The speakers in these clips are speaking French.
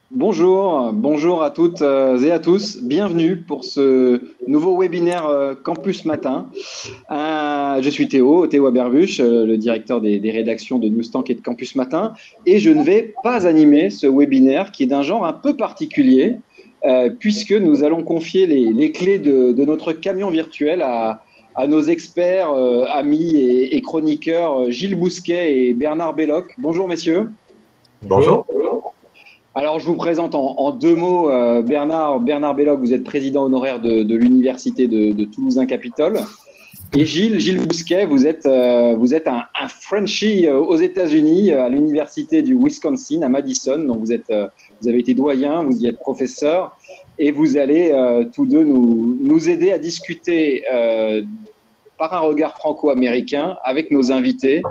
Bonjour à toutes et à tous. Bienvenue pour ce nouveau webinaire Campus Matin. Je suis Théo Aberbuch, le directeur des rédactions de Newstank et de Campus Matin. Et je ne vais pas animer ce webinaire qui est d'un genre un peu particulier, puisque nous allons confier les clés de notre camion virtuel à nos experts, amis et chroniqueurs Gilles Bousquet et Bernard Belloc. Bonjour messieurs. Bonjour. Alors, je vous présente en deux mots Bernard Belloc, vous êtes président honoraire de l'Université de Toulousain-Capitole. Et Gilles Bousquet, vous êtes un Frenchie aux États-Unis, à l'Université du Wisconsin, à Madison. Donc, vous avez été doyen, vous y êtes professeur. Et vous allez tous deux nous aider à discuter par un regard franco-américain avec nos invités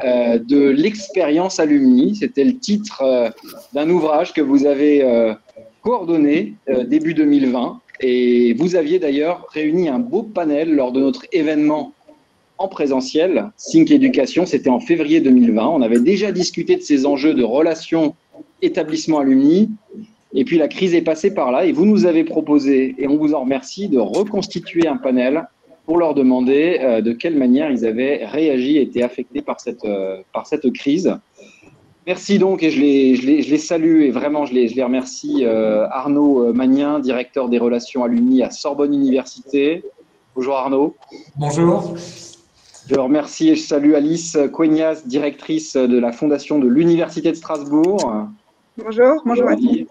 de l'expérience alumni. C'était le titre d'un ouvrage que vous avez coordonné début 2020 et vous aviez d'ailleurs réuni un beau panel lors de notre événement en présentiel, Think Education, c'était en février 2020. On avait déjà discuté de ces enjeux de relations établissement-alumni. Et puis la crise est passée par là et vous nous avez proposé, et on vous en remercie, de reconstituer un panel pour leur demander de quelle manière ils avaient réagi et été affectés par cette crise. Merci donc, et je les salue et vraiment je les remercie. Arnaud Magnin, directeur des relations alumni à Sorbonne Université. Bonjour Arnaud. Bonjour. Je remercie et je salue Alice Coignas, directrice de la fondation de l'Université de Strasbourg. Bonjour à tous.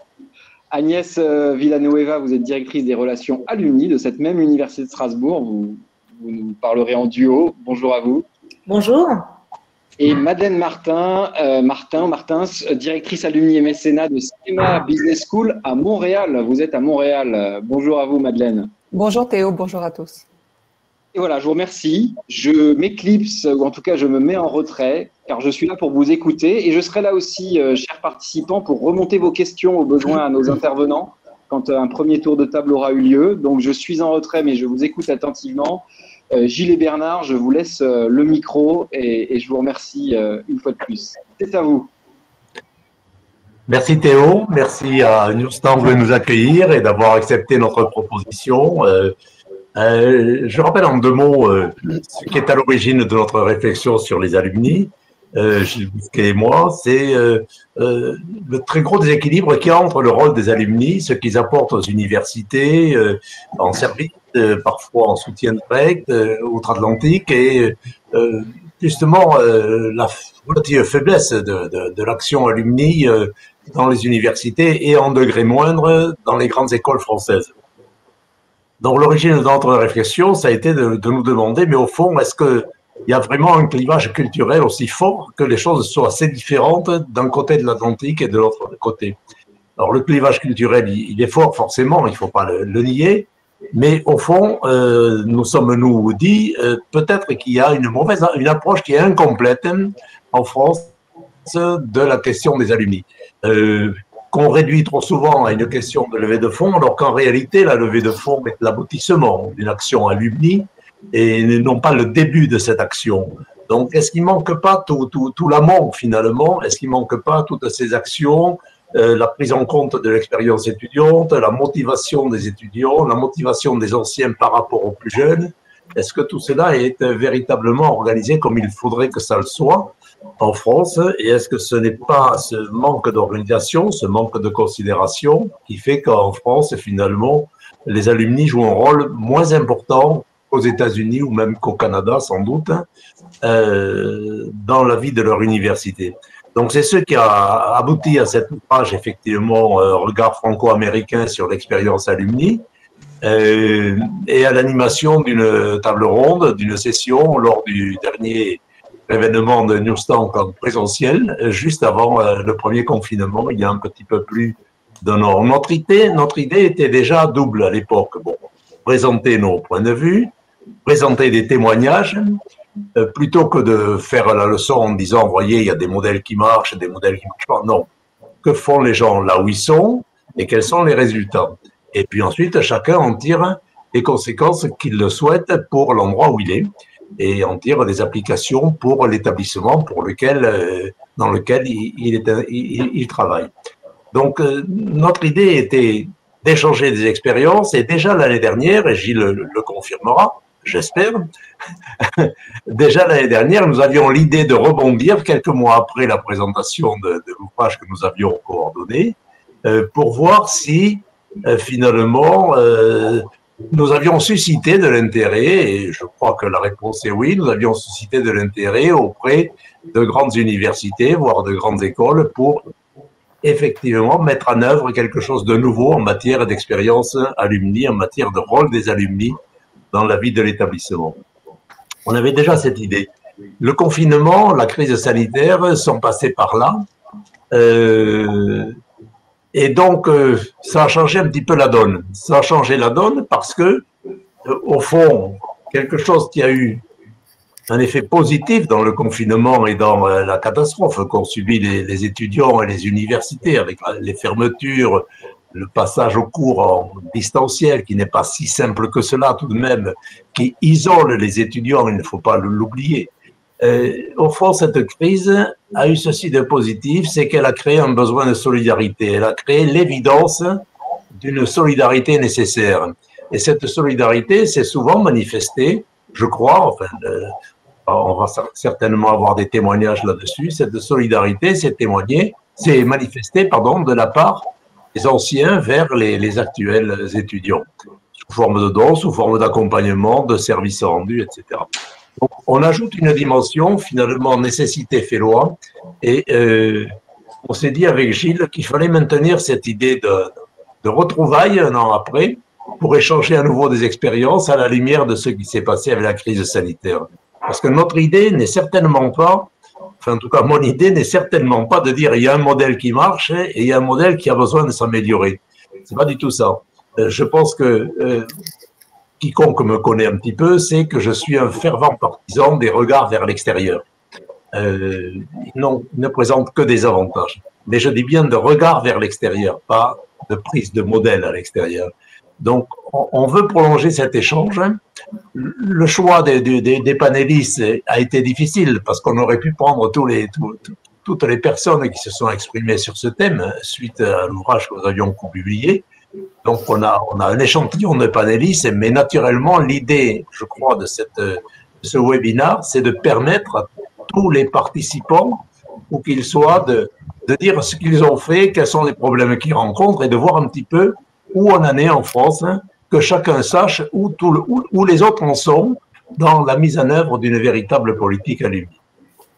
Agnès Villanueva, vous êtes directrice des relations alumni de cette même Université de Strasbourg. Vous nous parlerez en duo. Bonjour à vous. Bonjour. Et Madeleine Martins, directrice alumni et mécénat de Schema Business School à Montréal. Vous êtes à Montréal. Bonjour à vous, Madeleine. Bonjour Théo, bonjour à tous. Et voilà, je vous remercie. Je m'éclipse, ou en tout cas, je me mets en retrait, car je suis là pour vous écouter. Et je serai là aussi, chers participants, pour remonter vos questions au besoin à nos intervenants, quand un premier tour de table aura eu lieu. Donc, je suis en retrait, mais je vous écoute attentivement. Gilles et Bernard, je vous laisse le micro et je vous remercie une fois de plus. C'est à vous. Merci Théo, merci à Newstank de nous accueillir et d'avoir accepté notre proposition. Je rappelle en deux mots ce qui est à l'origine de notre réflexion sur les alumni, Gilles Bousquet et moi, c'est le très gros déséquilibre qu'il y a entre le rôle des alumni, ce qu'ils apportent aux universités, en service, parfois en soutien direct, outre-Atlantique, et justement la relative faiblesse de l'action alumni dans les universités et en degré moindre dans les grandes écoles françaises. Donc, l'origine de notre réflexion, ça a été de nous demander, mais au fond, est-ce qu'il y a vraiment un clivage culturel aussi fort que les choses soient assez différentes d'un côté de l'Atlantique et de l'autre côté? Alors, le clivage culturel, il est fort, forcément, il ne faut pas le nier, mais au fond, nous sommes, nous, dit, peut-être qu'il y a une approche qui est incomplète en France de la question des alumni. Qu'on réduit trop souvent à une question de levée de fonds, alors qu'en réalité, la levée de fonds est l'aboutissement d'une action alumni et non pas le début de cette action. Donc, est-ce qu'il ne manque pas tout l'amont, finalement? Est-ce qu'il ne manque pas toutes ces actions, la prise en compte de l'expérience étudiante, la motivation des étudiants, la motivation des anciens par rapport aux plus jeunes? Est-ce que tout cela est véritablement organisé comme il faudrait que ça le soit en France, et est-ce que ce n'est pas ce manque d'organisation, ce manque de considération qui fait qu'en France, finalement, les alumni jouent un rôle moins important qu'aux États-Unis ou même qu'au Canada, sans doute, dans la vie de leur université. Donc, c'est ce qui a abouti à cet ouvrage, effectivement, regard franco-américain sur l'expérience alumni, et à l'animation d'une table ronde, d'une session lors du dernier événement de Newstank en présentiel, juste avant le premier confinement, il y a un petit peu plus d'un an. Notre idée était déjà double à l'époque. Bon, présenter nos points de vue, présenter des témoignages, plutôt que de faire la leçon en disant, voyez, il y a des modèles qui marchent, des modèles qui ne marchent pas. Non. Que font les gens là où ils sont et quels sont les résultats? Et puis ensuite, chacun en tire les conséquences qu'il le souhaite pour l'endroit où il est, et en tire des applications pour l'établissement dans lequel il travaille. Donc, notre idée était d'échanger des expériences et déjà l'année dernière, et Gilles le confirmera, j'espère, déjà l'année dernière, nous avions l'idée de rebondir quelques mois après la présentation de l'ouvrage que nous avions coordonné pour voir si finalement nous avions suscité de l'intérêt, et je crois que la réponse est oui, nous avions suscité de l'intérêt auprès de grandes universités, voire de grandes écoles, pour effectivement mettre en œuvre quelque chose de nouveau en matière d'expérience alumni, en matière de rôle des alumni dans la vie de l'établissement. On avait déjà cette idée. Le confinement, la crise sanitaire sont passés par là. Et donc, ça a changé un petit peu la donne. Ça a changé la donne parce que, au fond, quelque chose qui a eu un effet positif dans le confinement et dans la catastrophe qu'ont subi les étudiants et les universités avec les fermetures, le passage au cours en distanciel qui n'est pas si simple que cela tout de même, qui isole les étudiants, il ne faut pas l'oublier. Au fond, cette crise a eu ceci de positif, c'est qu'elle a créé un besoin de solidarité. Elle a créé l'évidence d'une solidarité nécessaire. Et cette solidarité s'est souvent manifestée, je crois, enfin, on va certainement avoir des témoignages là-dessus, cette solidarité s'est manifestée, de la part des anciens vers les actuels étudiants, sous forme de dons, sous forme d'accompagnement, de services rendus, etc. Donc, on ajoute une dimension, finalement, nécessité fait loi, et on s'est dit avec Gilles qu'il fallait maintenir cette idée de retrouvailles un an après pour échanger à nouveau des expériences à la lumière de ce qui s'est passé avec la crise sanitaire. Parce que notre idée n'est certainement pas, enfin en tout cas mon idée n'est certainement pas de dire il y a un modèle qui marche et il y a un modèle qui a besoin de s'améliorer. C'est pas du tout ça. Je pense que quiconque me connaît un petit peu sait que je suis un fervent partisan des regards vers l'extérieur. Ils ne présentent que des avantages. Mais je dis bien de regard vers l'extérieur, pas de prise de modèle à l'extérieur. Donc, on veut prolonger cet échange. Le choix des panélistes a été difficile parce qu'on aurait pu prendre toutes les personnes qui se sont exprimées sur ce thème suite à l'ouvrage que nous avions publié. Donc, on a un échantillon de panélistes, mais naturellement, l'idée, je crois, de ce webinaire, c'est de permettre à tous les participants, où qu'ils soient, de dire ce qu'ils ont fait, quels sont les problèmes qu'ils rencontrent et de voir un petit peu où on en est en France, hein, que chacun sache où les autres en sont dans la mise en œuvre d'une véritable politique alumni.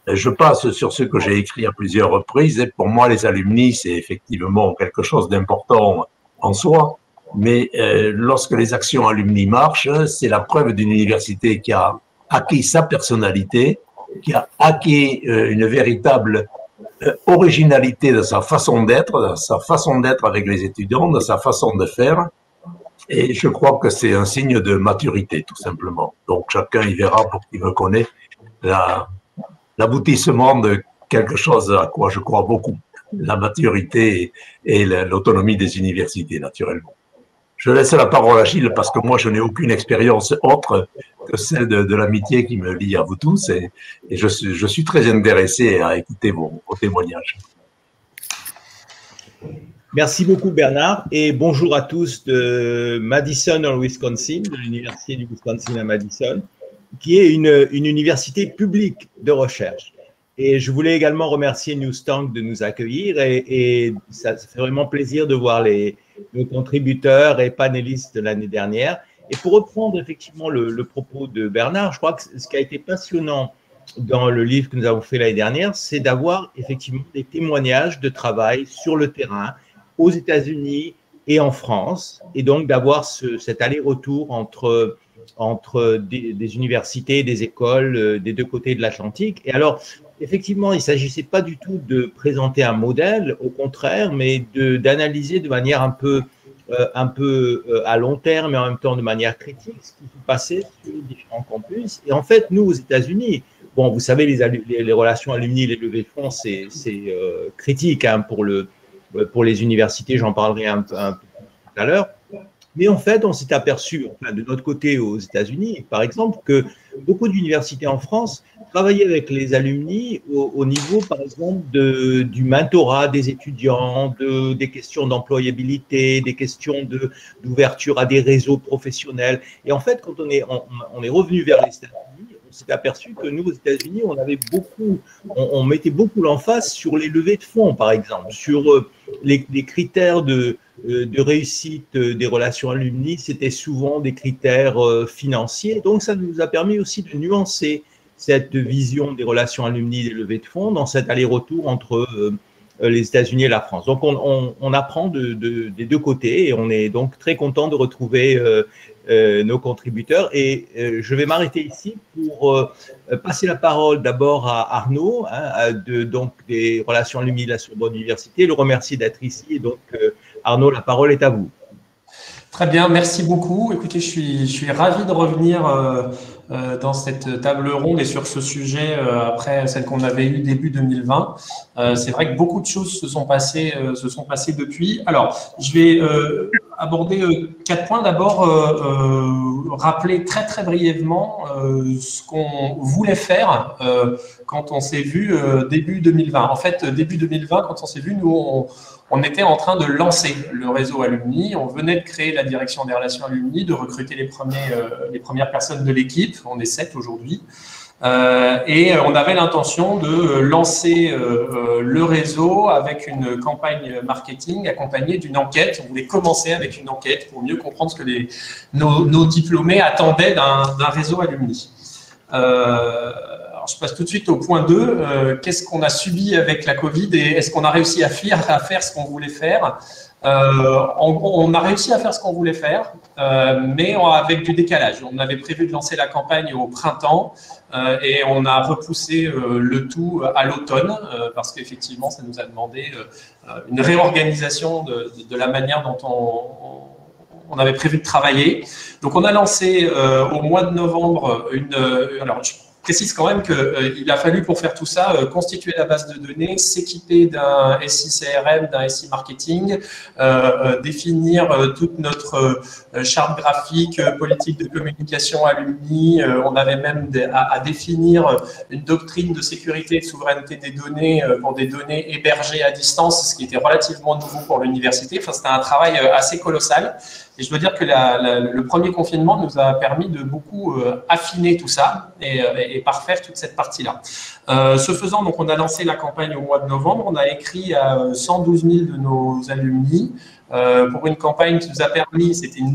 Je passe sur ce que j'ai écrit à plusieurs reprises. Et pour moi, les alumni, c'est effectivement quelque chose d'important en soi. Mais lorsque les actions alumni marchent, c'est la preuve d'une université qui a acquis sa personnalité, qui a acquis une véritable originalité de sa façon d'être avec les étudiants, de sa façon de faire. Et je crois que c'est un signe de maturité, tout simplement. Donc, chacun y verra, pour qui me connaît, l'aboutissement de quelque chose à quoi je crois beaucoup. La maturité et l'autonomie des universités, naturellement. Je laisse la parole à Gilles parce que moi, je n'ai aucune expérience autre que celle de l'amitié qui me lie à vous tous et je suis très intéressé à écouter vos témoignages. Merci beaucoup Bernard et bonjour à tous de Madison en Wisconsin, de l'Université du Wisconsin à Madison, qui est une université publique de recherche. Et je voulais également remercier Newstank de nous accueillir et ça fait vraiment plaisir de voir nos contributeurs et panélistes de l'année dernière. Et pour reprendre effectivement le propos de Bernard, je crois que ce qui a été passionnant dans le livre que nous avons fait l'année dernière, c'est d'avoir effectivement des témoignages de travail sur le terrain aux États-Unis et en France, et donc d'avoir cet aller-retour entre des universités, des écoles des deux côtés de l'Atlantique. Et alors, effectivement, il ne s'agissait pas du tout de présenter un modèle, au contraire, mais d'analyser de manière un peu à long terme et en même temps de manière critique ce qui se passait sur les différents campus. Et en fait, nous, aux États-Unis, bon, vous savez, les relations alumni, les levées de fonds, c'est critique hein, pour les universités, j'en parlerai un peu tout à l'heure. Mais en fait, on s'est aperçu, enfin, de notre côté aux États-Unis, par exemple, que beaucoup d'universités en France travailler avec les alumni au niveau, par exemple, du mentorat des étudiants, des questions d'employabilité, des questions d'ouverture à des réseaux professionnels. Et en fait, quand on est revenu vers les États-Unis, on s'est aperçu que nous, aux États-Unis, on mettait beaucoup l'emphase sur les levées de fonds, par exemple, sur les critères de réussite des relations alumni, c'était souvent des critères financiers. Donc, ça nous a permis aussi de nuancer cette vision des relations alumni, des levées de fonds, dans cet aller-retour entre les États-Unis et la France. Donc, on apprend des deux côtés et on est donc très content de retrouver nos contributeurs. Et je vais m'arrêter ici pour passer la parole d'abord à Arnaud, donc des relations alumni de la Sorbonne Université, le remercier d'être ici. Et donc, Arnaud, la parole est à vous. Très bien, merci beaucoup. Écoutez, je suis ravi de revenir dans cette table ronde et sur ce sujet après celle qu'on avait eue début 2020. C'est vrai que beaucoup de choses se sont passées depuis. Alors, je vais aborder 4 points. D'abord, rappeler très très brièvement ce qu'on voulait faire quand on s'est vu début 2020. En fait, début 2020, quand on s'est vu, nous, on était en train de lancer le réseau alumni. On venait de créer la direction des relations alumni, de recruter les premières personnes de l'équipe. On est 7 aujourd'hui. Et on avait l'intention de lancer le réseau avec une campagne marketing accompagnée d'une enquête. On voulait commencer avec une enquête pour mieux comprendre ce que nos diplômés attendaient d'un réseau alumni. Alors, je passe tout de suite au point 2. Qu'est-ce qu'on a subi avec la Covid et est-ce qu'on a réussi à faire ce qu'on voulait faire? On a réussi à faire ce qu'on voulait faire, mais avec du décalage. On avait prévu de lancer la campagne au printemps et on a repoussé le tout à l'automne parce qu'effectivement, ça nous a demandé une réorganisation de la manière dont on avait prévu de travailler. Donc, on a lancé au mois de novembre alors, je précise quand même qu'il a fallu pour faire tout ça constituer la base de données, s'équiper d'un SI CRM, d'un SI marketing, définir toute notre charte graphique, politique de communication alumni. On avait même à définir une doctrine de sécurité et de souveraineté des données pour des données hébergées à distance, ce qui était relativement nouveau pour l'université. Enfin, c'était un travail assez colossal. Et je dois dire que le premier confinement nous a permis de beaucoup affiner tout ça et parfaire toute cette partie-là. Ce faisant, donc, on a lancé la campagne au mois de novembre. On a écrit à 112 000 de nos alumni pour une campagne qui nous a permis, c'était une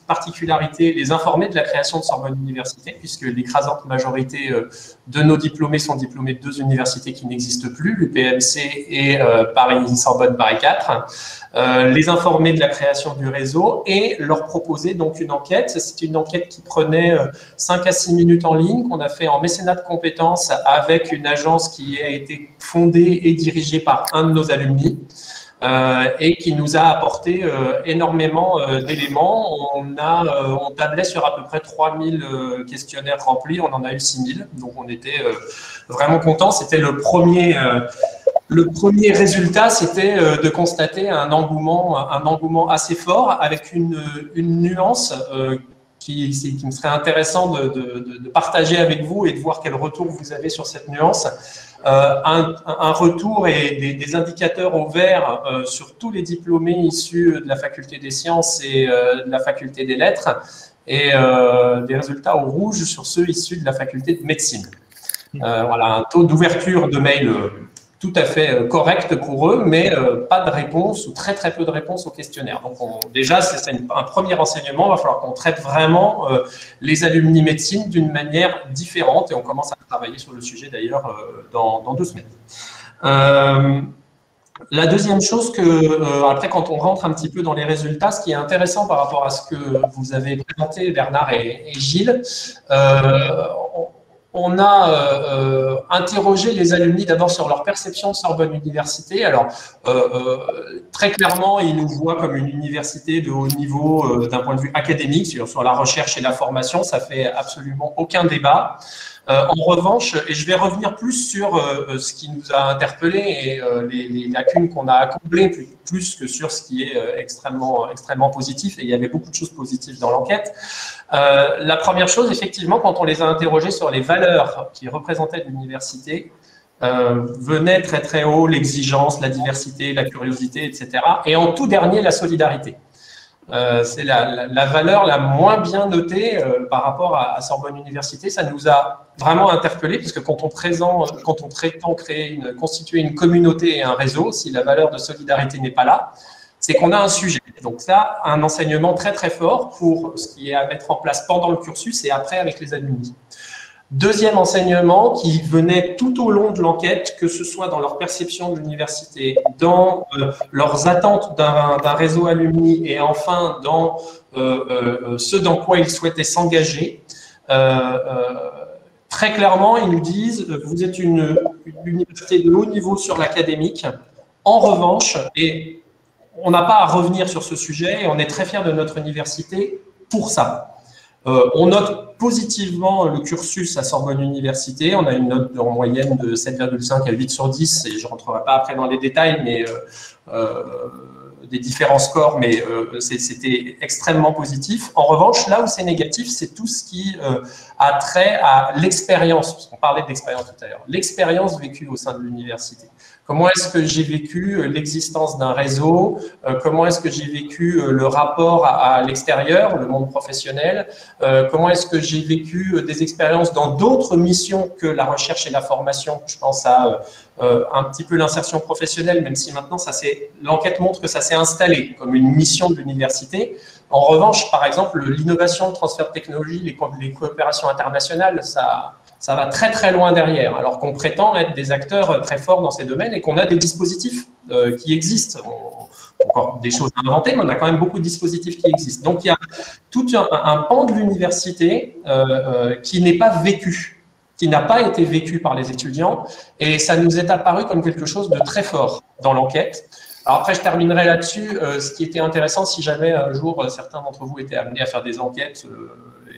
particularité, les informer de la création de Sorbonne Université, puisque l'écrasante majorité de nos diplômés sont diplômés de 2 universités qui n'existent plus, l'UPMC et Sorbonne Paris 4. Les informer de la création du réseau et leur proposer donc une enquête. C'est une enquête qui prenait 5 à 6 minutes en ligne, qu'on a fait en mécénat de compétences avec une agence qui a été fondée et dirigée par un de nos alumni. Et qui nous a apporté énormément d'éléments. On tablait sur à peu près 3000 questionnaires remplis, on en a eu 6000, donc on était vraiment contents. C'était le premier résultat, c'était de constater un engouement assez fort avec une nuance qui me serait intéressant de partager avec vous et de voir quel retour vous avez sur cette nuance. Un retour et des indicateurs au vert sur tous les diplômés issus de la faculté des sciences et de la faculté des lettres et des résultats au rouge sur ceux issus de la faculté de médecine. Voilà, un taux d'ouverture de mail tout à fait correct pour eux, mais pas de réponse ou très très peu de réponses au questionnaire. Donc déjà, c'est un premier enseignement. Il va falloir qu'on traite vraiment les alumni médecine d'une manière différente et on commence à travailler sur le sujet d'ailleurs dans 2 semaines. La deuxième chose après quand on rentre un petit peu dans les résultats, ce qui est intéressant par rapport à ce que vous avez présenté Bernard et Gilles, on a interrogé les alumni d'abord sur leur perception de Sorbonne Université. Alors, très clairement, ils nous voient comme une université de haut niveau d'un point de vue académique, sur la recherche et la formation. Ça fait absolument aucun débat. En revanche, et je vais revenir plus sur ce qui nous a interpellés et les lacunes qu'on a à combler, plus que sur ce qui est extrêmement positif. Et il y avait beaucoup de choses positives dans l'enquête. La première chose, effectivement, quand on les a interrogés sur les valeurs qui représentaient l'université, venait très très haut l'exigence, la diversité, la curiosité, etc. Et en tout dernier, la solidarité. C'est la valeur la moins bien notée par rapport à Sorbonne Université. Ça nous a vraiment interpellés, puisque quand on prétend constituer une communauté et un réseau, si la valeur de solidarité n'est pas là, c'est qu'on a un sujet. Donc ça, un enseignement très très fort pour ce qui est à mettre en place pendant le cursus et après avec les alumni. Deuxième enseignement qui venait tout au long de l'enquête, que ce soit dans leur perception de l'université, dans leurs attentes d'un réseau alumni et enfin dans ce dans quoi ils souhaitaient s'engager. Très clairement, ils nous disent « Vous êtes une université de haut niveau sur l'académique. En revanche, et on n'a pas à revenir sur ce sujet et on est très fiers de notre université pour ça. » On note positivement le cursus à Sorbonne Université. On a une note en moyenne de 7,5 à 8 sur 10, et je ne rentrerai pas après dans les détails mais, des différents scores, mais c'était extrêmement positif. En revanche, là où c'est négatif, c'est tout ce qui a trait à l'expérience, parce qu'on parlait d'expérience tout à l'heure, l'expérience vécue au sein de l'université. Comment est-ce que j'ai vécu l'existence d'un réseau? Comment est-ce que j'ai vécu le rapport à l'extérieur, le monde professionnel? Comment est-ce que j'ai vécu des expériences dans d'autres missions que la recherche et la formation? Je pense à un petit peu l'insertion professionnelle, même si maintenant l'enquête montre que ça s'est installé comme une mission de l'université. En revanche, par exemple, l'innovation, le transfert de technologie, les coopérations internationales, ça va très très loin derrière, alors qu'on prétend être des acteurs très forts dans ces domaines et qu'on a des dispositifs qui existent. Encore des choses à inventer, mais on a quand même beaucoup de dispositifs qui existent. Donc il y a tout un pan de l'université qui n'est pas vécu, qui n'a pas été vécu par les étudiants, et ça nous est apparu comme quelque chose de très fort dans l'enquête. Alors après, je terminerai là-dessus. Ce qui était intéressant, si jamais un jour certains d'entre vous étaient amenés à faire des enquêtes,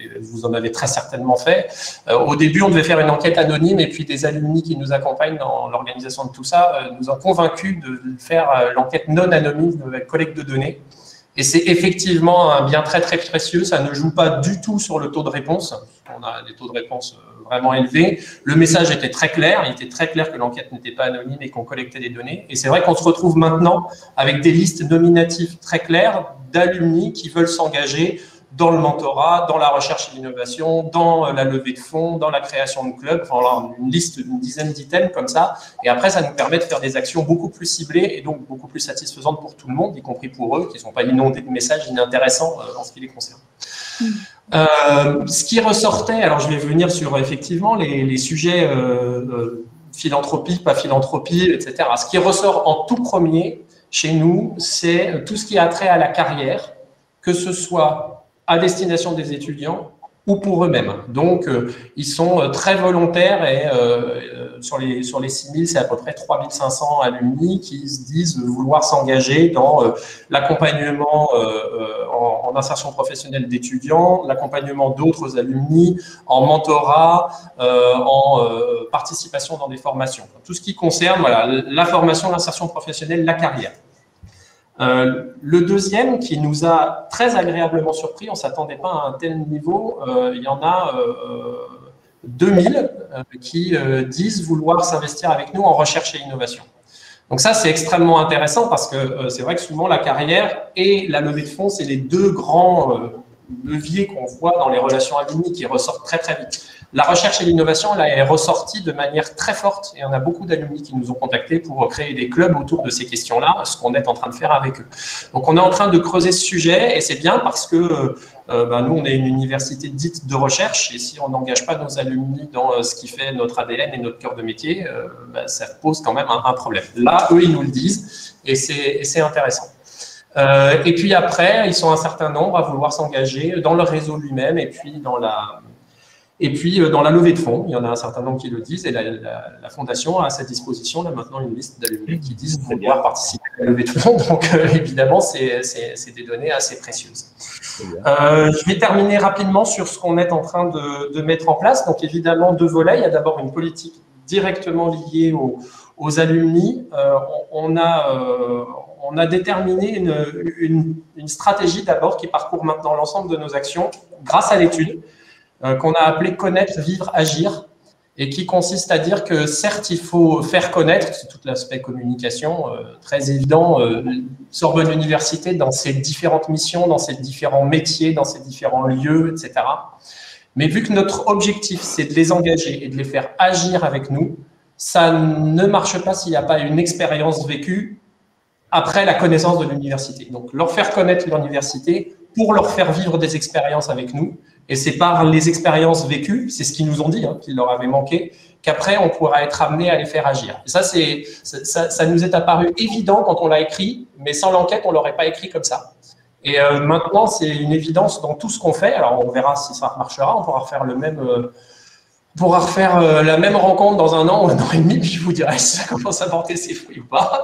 et vous en avez très certainement fait. Au début, on devait faire une enquête anonyme, et puis des alumni qui nous accompagnent dans l'organisation de tout ça nous ont convaincus de faire l'enquête non anonyme avec collecte de données. Et c'est effectivement un bien très très précieux. Ça ne joue pas du tout sur le taux de réponse. On a des taux de réponse vraiment élevés. Le message était très clair. Il était très clair que l'enquête n'était pas anonyme et qu'on collectait des données. Et c'est vrai qu'on se retrouve maintenant avec des listes nominatives très claires d'alumni qui veulent s'engager dans le mentorat, dans la recherche et l'innovation, dans la levée de fonds, dans la création de clubs, enfin, une liste d'une dizaine d'items comme ça. Et après, ça nous permet de faire des actions beaucoup plus ciblées et donc beaucoup plus satisfaisantes pour tout le monde, y compris pour eux, qui ne sont pas inondés de messages inintéressants en ce qui les concerne. Ce qui ressortait, alors je vais venir sur effectivement les sujets philanthropie, pas philanthropie, etc. Ce qui ressort en tout premier chez nous, c'est tout ce qui a trait à la carrière, que ce soit à destination des étudiants ou pour eux-mêmes. Donc, ils sont très volontaires et sur les 6000, c'est à peu près 3500 alumni qui se disent vouloir s'engager dans l'accompagnement en insertion professionnelle d'étudiants, l'accompagnement d'autres alumni, en mentorat, en participation dans des formations. Tout ce qui concerne la formation, l'insertion professionnelle, la carrière. Le deuxième qui nous a très agréablement surpris, on ne s'attendait pas à un tel niveau, il y en a 2000 qui disent vouloir s'investir avec nous en recherche et innovation. Donc ça, c'est extrêmement intéressant parce que c'est vrai que souvent la carrière et la levée de fonds, c'est les deux grands leviers qu'on voit dans les relations alumni qui ressortent très très vite. La recherche et l'innovation, là, est ressortie de manière très forte et on a beaucoup d'alumni qui nous ont contactés pour créer des clubs autour de ces questions-là, ce qu'on est en train de faire avec eux. Donc, on est en train de creuser ce sujet et c'est bien parce que nous, on est une université dite de recherche et si on n'engage pas nos alumni dans ce qui fait notre ADN et notre cœur de métier, ça pose quand même un problème. Là, eux, ils nous le disent et c'est intéressant. Et puis après, ils sont un certain nombre à vouloir s'engager dans le réseau lui-même et puis dans Et puis, dans la levée de fonds, il y en a un certain nombre qui le disent, et la Fondation a à sa disposition là maintenant une liste d'alumni qui disent pouvoir participer à la levée de fonds. Donc, évidemment, c'est des données assez précieuses. Je vais terminer rapidement sur ce qu'on est en train de mettre en place. Donc, évidemment, deux volets. Il y a d'abord une politique directement liée aux alumni. On a déterminé une stratégie d'abord qui parcourt maintenant l'ensemble de nos actions grâce à l'étude qu'on a appelée Connaître, Vivre, Agir, et qui consiste à dire que certes, il faut faire connaître, c'est tout l'aspect communication très évident, Sorbonne Université dans ses différentes missions, dans ses différents métiers, dans ses différents lieux, etc. Mais vu que notre objectif, c'est de les engager et de les faire agir avec nous, ça ne marche pas s'il n'y a pas une expérience vécue après la connaissance de l'université. Donc, leur faire connaître l'université pour leur faire vivre des expériences avec nous. Et c'est par les expériences vécues, c'est ce qu'ils nous ont dit, qu'il leur avait manqué, qu'après, on pourra être amené à les faire agir. Et ça nous est apparu évident quand on l'a écrit, mais sans l'enquête, on ne l'aurait pas écrit comme ça. Et maintenant, c'est une évidence dans tout ce qu'on fait. Alors, on verra si ça marchera. On pourra refaire la même rencontre dans 1 an ou 1 an et demi, puis je vous dirai si ça commence à porter ses fruits ou pas,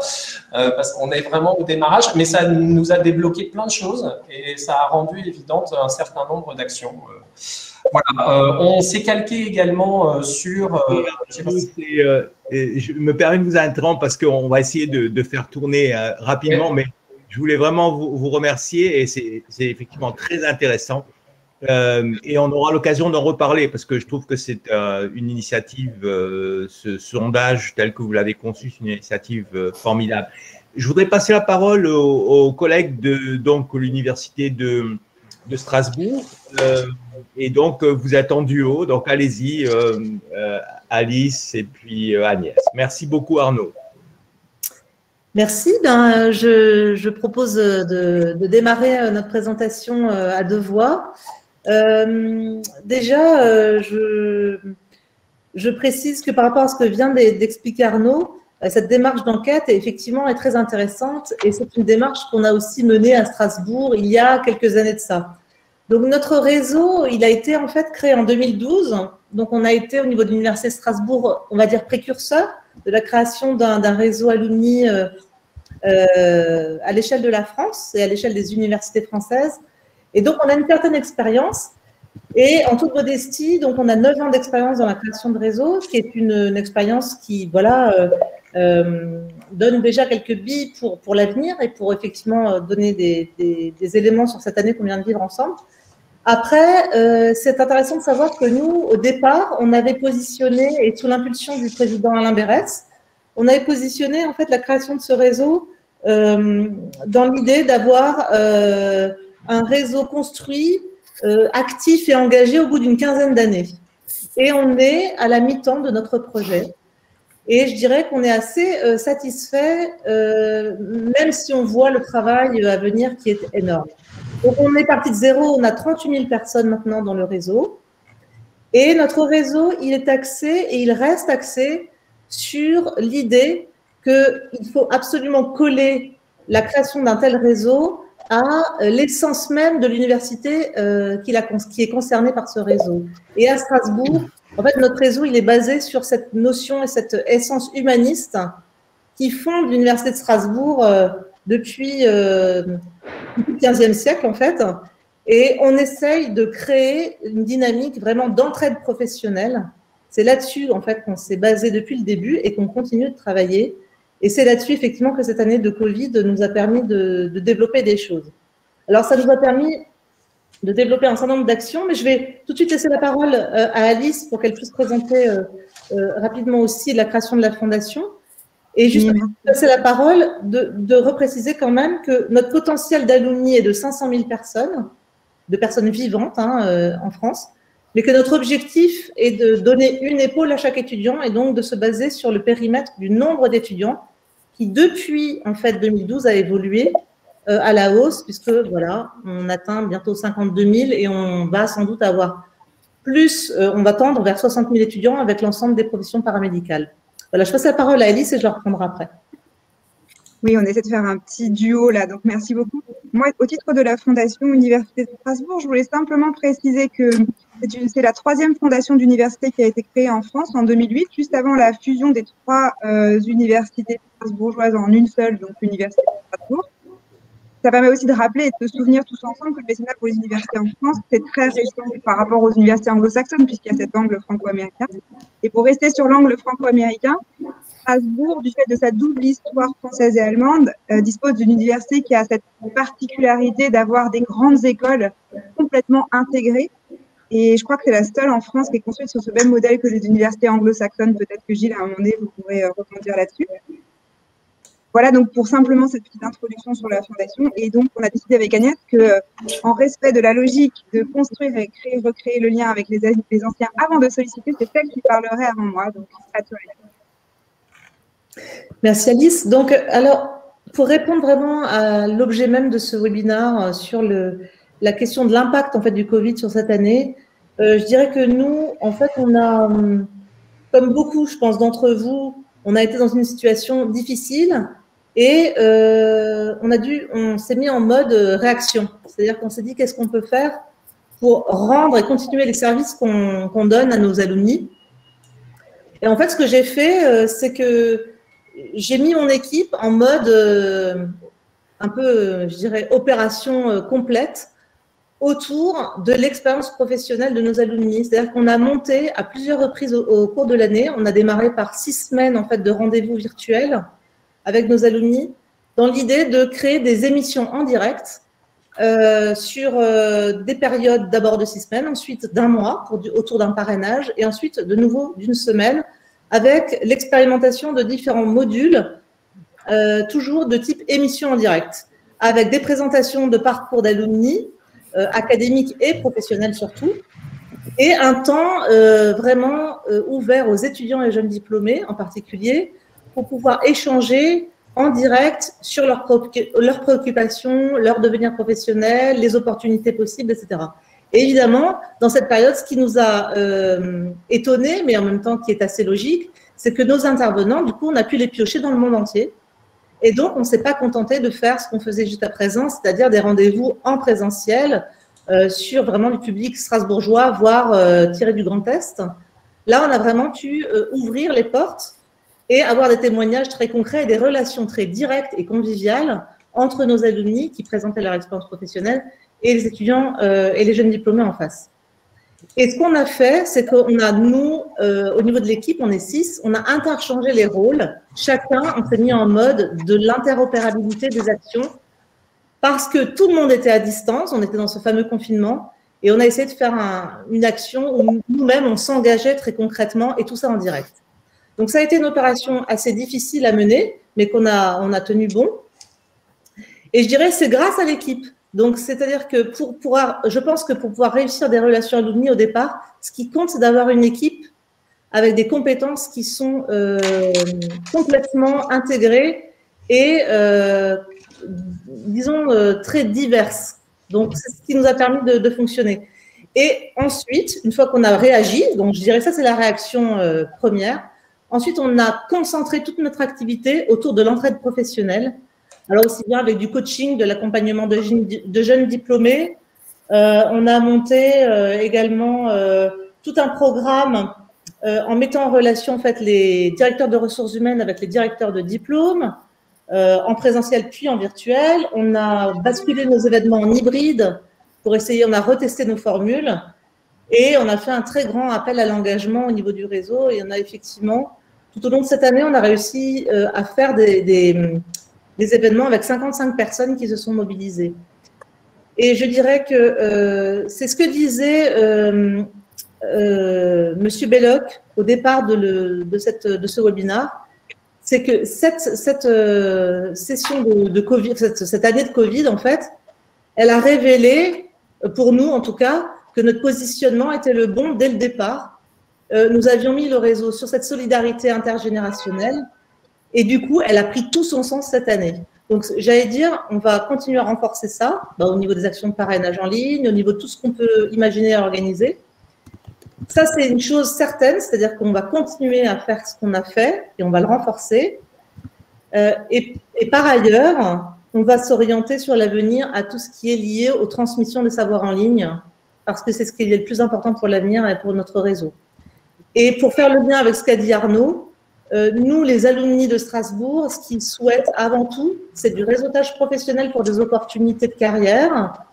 parce qu'on est vraiment au démarrage. Mais ça nous a débloqué plein de choses et ça a rendu évidente un certain nombre d'actions. Voilà. On s'est calqué également sur… je me permets de vous interrompre parce qu'on va essayer de faire tourner rapidement, mais je voulais vraiment vous remercier et c'est effectivement très intéressant. Et on aura l'occasion d'en reparler parce que je trouve que c'est une initiative, ce sondage tel que vous l'avez conçu, c'est une initiative formidable. Je voudrais passer la parole aux collègues de l'Université de Strasbourg. Et donc, vous êtes en duo, donc allez-y, Alice et puis Agnès. Merci beaucoup, Arnaud. Merci. Je propose de démarrer notre présentation à 2 voix. Déjà, je précise que par rapport à ce que vient d'expliquer Arnaud, cette démarche d'enquête effectivement est très intéressante et c'est une démarche qu'on a aussi menée à Strasbourg il y a quelques années de ça. Donc notre réseau, il a été en fait créé en 2012. Donc on a été au niveau de l'Université de Strasbourg, on va dire précurseur de la création d'un réseau alumni à l'échelle de la France et à l'échelle des universités françaises. Et donc, on a une certaine expérience. Et en toute modestie, donc on a 9 ans d'expérience dans la création de réseau, ce qui est une expérience qui, donne déjà quelques billes pour l'avenir et pour effectivement donner des éléments sur cette année qu'on vient de vivre ensemble. Après, c'est intéressant de savoir que nous, au départ, on avait positionné, et sous l'impulsion du président Alain Berès, on avait positionné en fait la création de ce réseau dans l'idée d'avoir un réseau construit, actif et engagé au bout d'une 15aine d'années. Et on est à la mi-temps de notre projet. Et je dirais qu'on est assez satisfait, même si on voit le travail à venir qui est énorme. Donc, on est parti de zéro, on a 38 000 personnes maintenant dans le réseau. Et notre réseau, il est axé et il reste axé sur l'idée qu'il faut absolument coller la création d'un tel réseau à l'essence même de l'université qui est concernée par ce réseau. Et à Strasbourg, en fait, notre réseau, il est basé sur cette notion et cette essence humaniste qui fonde l'Université de Strasbourg depuis le XVe siècle, en fait. Et on essaye de créer une dynamique vraiment d'entraide professionnelle. C'est là-dessus, en fait, qu'on s'est basé depuis le début et qu'on continue de travailler. Et c'est là-dessus, effectivement, que cette année de Covid nous a permis de développer des choses. Alors, ça nous a permis de développer un certain nombre d'actions, mais je vais tout de suite laisser la parole à Alice pour qu'elle puisse présenter rapidement aussi la création de la fondation. Et juste passer la parole, de repréciser quand même que notre potentiel d'alumni est de 500 000 personnes, de personnes vivantes en France, mais que notre objectif est de donner une épaule à chaque étudiant et donc de se baser sur le périmètre du nombre d'étudiants qui, depuis en fait 2012, a évolué à la hausse, puisque voilà, on atteint bientôt 52 000 et on va sans doute avoir plus, on va tendre vers 60 000 étudiants avec l'ensemble des professions paramédicales. Voilà, je passe la parole à Alice et je la reprendrai après. Oui, on essaie de faire un petit duo là, donc merci beaucoup. Moi, au titre de la Fondation Université de Strasbourg, je voulais simplement préciser que C'est la 3e fondation d'université qui a été créée en France en 2008, juste avant la fusion des 3 universités strasbourgeoises en une seule, donc l'université de Strasbourg. Ça permet aussi de rappeler et de se souvenir tous ensemble que le mécénat pour les universités en France, c'est très récent par rapport aux universités anglo-saxonnes, puisqu'il y a cet angle franco-américain. Et pour rester sur l'angle franco-américain, Strasbourg, du fait de sa double histoire française et allemande, dispose d'une université qui a cette particularité d'avoir des grandes écoles complètement intégrées. Et je crois que c'est la seule en France qui est construite sur ce même modèle que les universités anglo-saxonnes. Peut-être que Gilles, à un moment donné, vous pourrez rebondir là-dessus. Voilà, donc pour simplement cette petite introduction sur la fondation. Et donc, on a décidé avec Agnès que, en respect de la logique de construire et créer, recréer le lien avec les anciens avant de solliciter, c'est elle qui parlerait avant moi. Donc, à toi. Merci Alice. Donc, alors, pour répondre vraiment à l'objet même de ce webinaire sur la question de l'impact en fait du Covid sur cette année, je dirais que nous, en fait, on a, comme beaucoup, je pense, d'entre vous, on a été dans une situation difficile et on s'est mis en mode réaction. C'est-à-dire qu'on s'est dit qu'est-ce qu'on peut faire pour rendre et continuer les services qu'on donne à nos alumni. Et en fait, ce que j'ai fait, c'est que j'ai mis mon équipe en mode un peu, je dirais, opération complète autour de l'expérience professionnelle de nos alumni. C'est-à-dire qu'on a monté à plusieurs reprises au cours de l'année. On a démarré par 6 semaines en fait, de rendez-vous virtuels avec nos alumni dans l'idée de créer des émissions en direct sur des périodes d'abord de 6 semaines, ensuite d'1 mois autour d'un parrainage et ensuite de nouveau d'1 semaine avec l'expérimentation de différents modules, toujours de type émission en direct, avec des présentations de parcours d'alumni, académiques et professionnels surtout, et un temps vraiment ouvert aux étudiants et jeunes diplômés en particulier, pour pouvoir échanger en direct sur leurs préoccupations, leur devenir professionnel, les opportunités possibles, etc. Et évidemment, dans cette période, ce qui nous a étonnés, mais en même temps qui est assez logique, c'est que nos intervenants, du coup, on a pu les piocher dans le monde entier. Et donc, on ne s'est pas contenté de faire ce qu'on faisait jusqu'à présent, c'est-à-dire des rendez-vous en présentiel sur vraiment du public strasbourgeois, voire tiré du Grand Est. Là, on a vraiment pu ouvrir les portes et avoir des témoignages très concrets et des relations très directes et conviviales entre nos alumni qui présentaient leur expérience professionnelle et les étudiants et les jeunes diplômés en face. Et ce qu'on a fait, c'est qu'on a, nous, au niveau de l'équipe, on est 6, on a interchangé les rôles. Chacun, on s'est mis en mode de l'interopérabilité des actions parce que tout le monde était à distance, on était dans ce fameux confinement et on a essayé de faire une action où nous-mêmes, on s'engageait très concrètement et tout ça en direct. Donc, ça a été une opération assez difficile à mener, mais on a tenu bon. Et je dirais c'est grâce à l'équipe. Donc, c'est-à-dire que je pense que pour pouvoir réussir des relations alumni au départ, ce qui compte, c'est d'avoir une équipe avec des compétences qui sont complètement intégrées et, disons, très diverses. Donc, c'est ce qui nous a permis de fonctionner. Et ensuite, une fois qu'on a réagi, donc je dirais que ça, c'est la réaction première. Ensuite, on a concentré toute notre activité autour de l'entraide professionnelle. Alors, aussi bien avec du coaching, de l'accompagnement de jeunes diplômés. On a monté également tout un programme en mettant en relation en fait, les directeurs de ressources humaines avec les directeurs de diplôme, en présentiel puis en virtuel. On a basculé nos événements en hybride pour essayer, on a retesté nos formules et on a fait un très grand appel à l'engagement au niveau du réseau. Et on a effectivement, tout au long de cette année, on a réussi à faire des événements avec 55 personnes qui se sont mobilisées. Et je dirais que c'est ce que disait Monsieur Belloc au départ de ce webinaire, c'est que cette session de Covid, cette année de Covid, en fait, elle a révélé, pour nous en tout cas, que notre positionnement était le bon dès le départ. Nous avions mis le réseau sur cette solidarité intergénérationnelle et du coup, elle a pris tout son sens cette année. Donc, j'allais dire, on va continuer à renforcer ça au niveau des actions de parrainage en ligne, au niveau de tout ce qu'on peut imaginer et organiser. Ça, c'est une chose certaine, c'est-à-dire qu'on va continuer à faire ce qu'on a fait et on va le renforcer. Et par ailleurs, on va s'orienter sur l'avenir à tout ce qui est lié aux transmissions des savoirs en ligne parce que c'est ce qui est le plus important pour l'avenir et pour notre réseau. Et pour faire le lien avec ce qu'a dit Arnaud, nous, les alumni de Strasbourg, ce qu'ils souhaitent avant tout, c'est du réseautage professionnel pour des opportunités de carrière.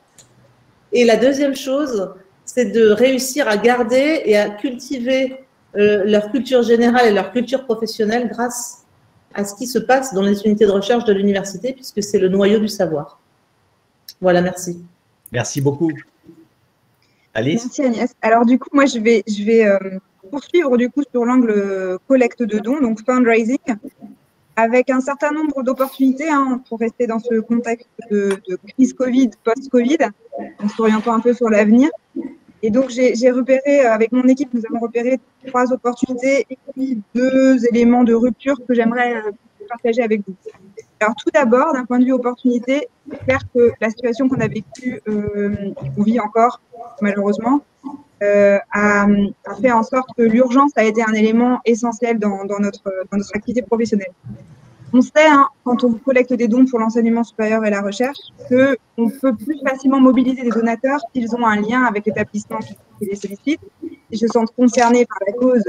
Et la deuxième chose, c'est de réussir à garder et à cultiver leur culture générale et leur culture professionnelle grâce à ce qui se passe dans les unités de recherche de l'université, puisque c'est le noyau du savoir. Voilà, merci. Merci beaucoup. Alice? Merci Agnès. Alors du coup, moi je vais poursuivre du coup sur l'angle collecte de dons, donc fundraising, avec un certain nombre d'opportunités pour rester dans ce contexte de crise Covid, post-Covid, en s'orientant un peu sur l'avenir. Et donc j'ai repéré, avec mon équipe, nous avons repéré 3 opportunités et puis 2 éléments de rupture que j'aimerais partager avec vous. Alors tout d'abord, d'un point de vue opportunité, c'est clair que la situation qu'on a vécue et qu'on vit encore, malheureusement, a fait en sorte que l'urgence a été un élément essentiel dans notre activité professionnelle. On sait, quand on collecte des dons pour l'enseignement supérieur et la recherche, qu'on peut plus facilement mobiliser des donateurs s'ils ont un lien avec l'établissement qui les sollicite, s'ils se sentent concernés par la cause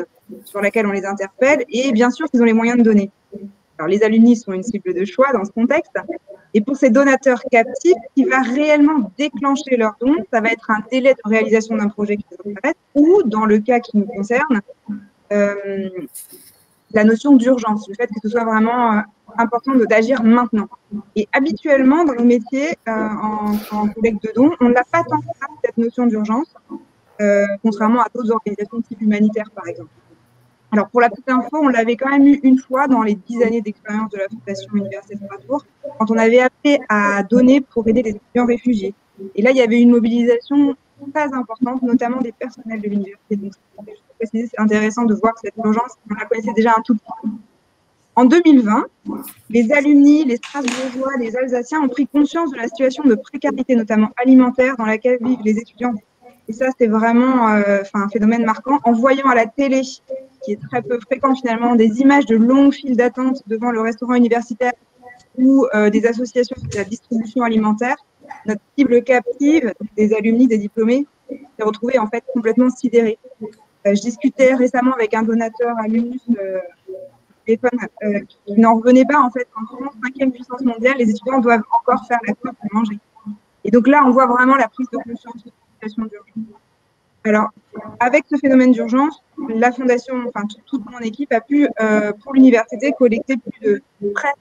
sur laquelle on les interpelle, et bien sûr qu'ils ont les moyens de donner. Alors, les alumni sont une cible de choix dans ce contexte. Et pour ces donateurs captifs, ce qui va réellement déclencher leur don, ça va être un délai de réalisation d'un projet qui les intéresse, ou, dans le cas qui nous concerne, la notion d'urgence, le fait que ce soit vraiment important d'agir maintenant. Et habituellement, dans nos métiers, en collecte de dons, on n'a pas tant que ça, cette notion d'urgence, contrairement à d'autres organisations type humanitaire, par exemple. Alors, pour la petite info, on l'avait quand même eu une fois dans les 10 années d'expérience de la Fondation Université de Strasbourg, quand on avait appelé à donner pour aider les étudiants réfugiés. Et là, il y avait une mobilisation très importante, notamment des personnels de l'université. Donc, c'est intéressant de voir que cette urgence, on la connaissait déjà un tout petit peu. En 2020, les alumni, les Strasbourgeois, les Alsaciens ont pris conscience de la situation de précarité, notamment alimentaire, dans laquelle vivent les étudiants. Et ça, c'est vraiment un phénomène marquant. En voyant à la télé, qui est très peu fréquent finalement, des images de longues files d'attente devant le restaurant universitaire ou des associations de la distribution alimentaire, notre cible captive, des alumni, des diplômés, s'est retrouvée en fait complètement sidérée. Je discutais récemment avec un donateur alumnus téléphone qui n'en revenait pas en fait. En France, 5e puissance mondiale, les étudiants doivent encore faire la queue pour manger. Et donc là, on voit vraiment la prise de conscience de la situation d'urgence. Alors, avec ce phénomène d'urgence, la Fondation, enfin toute mon équipe a pu, pour l'université, collecter près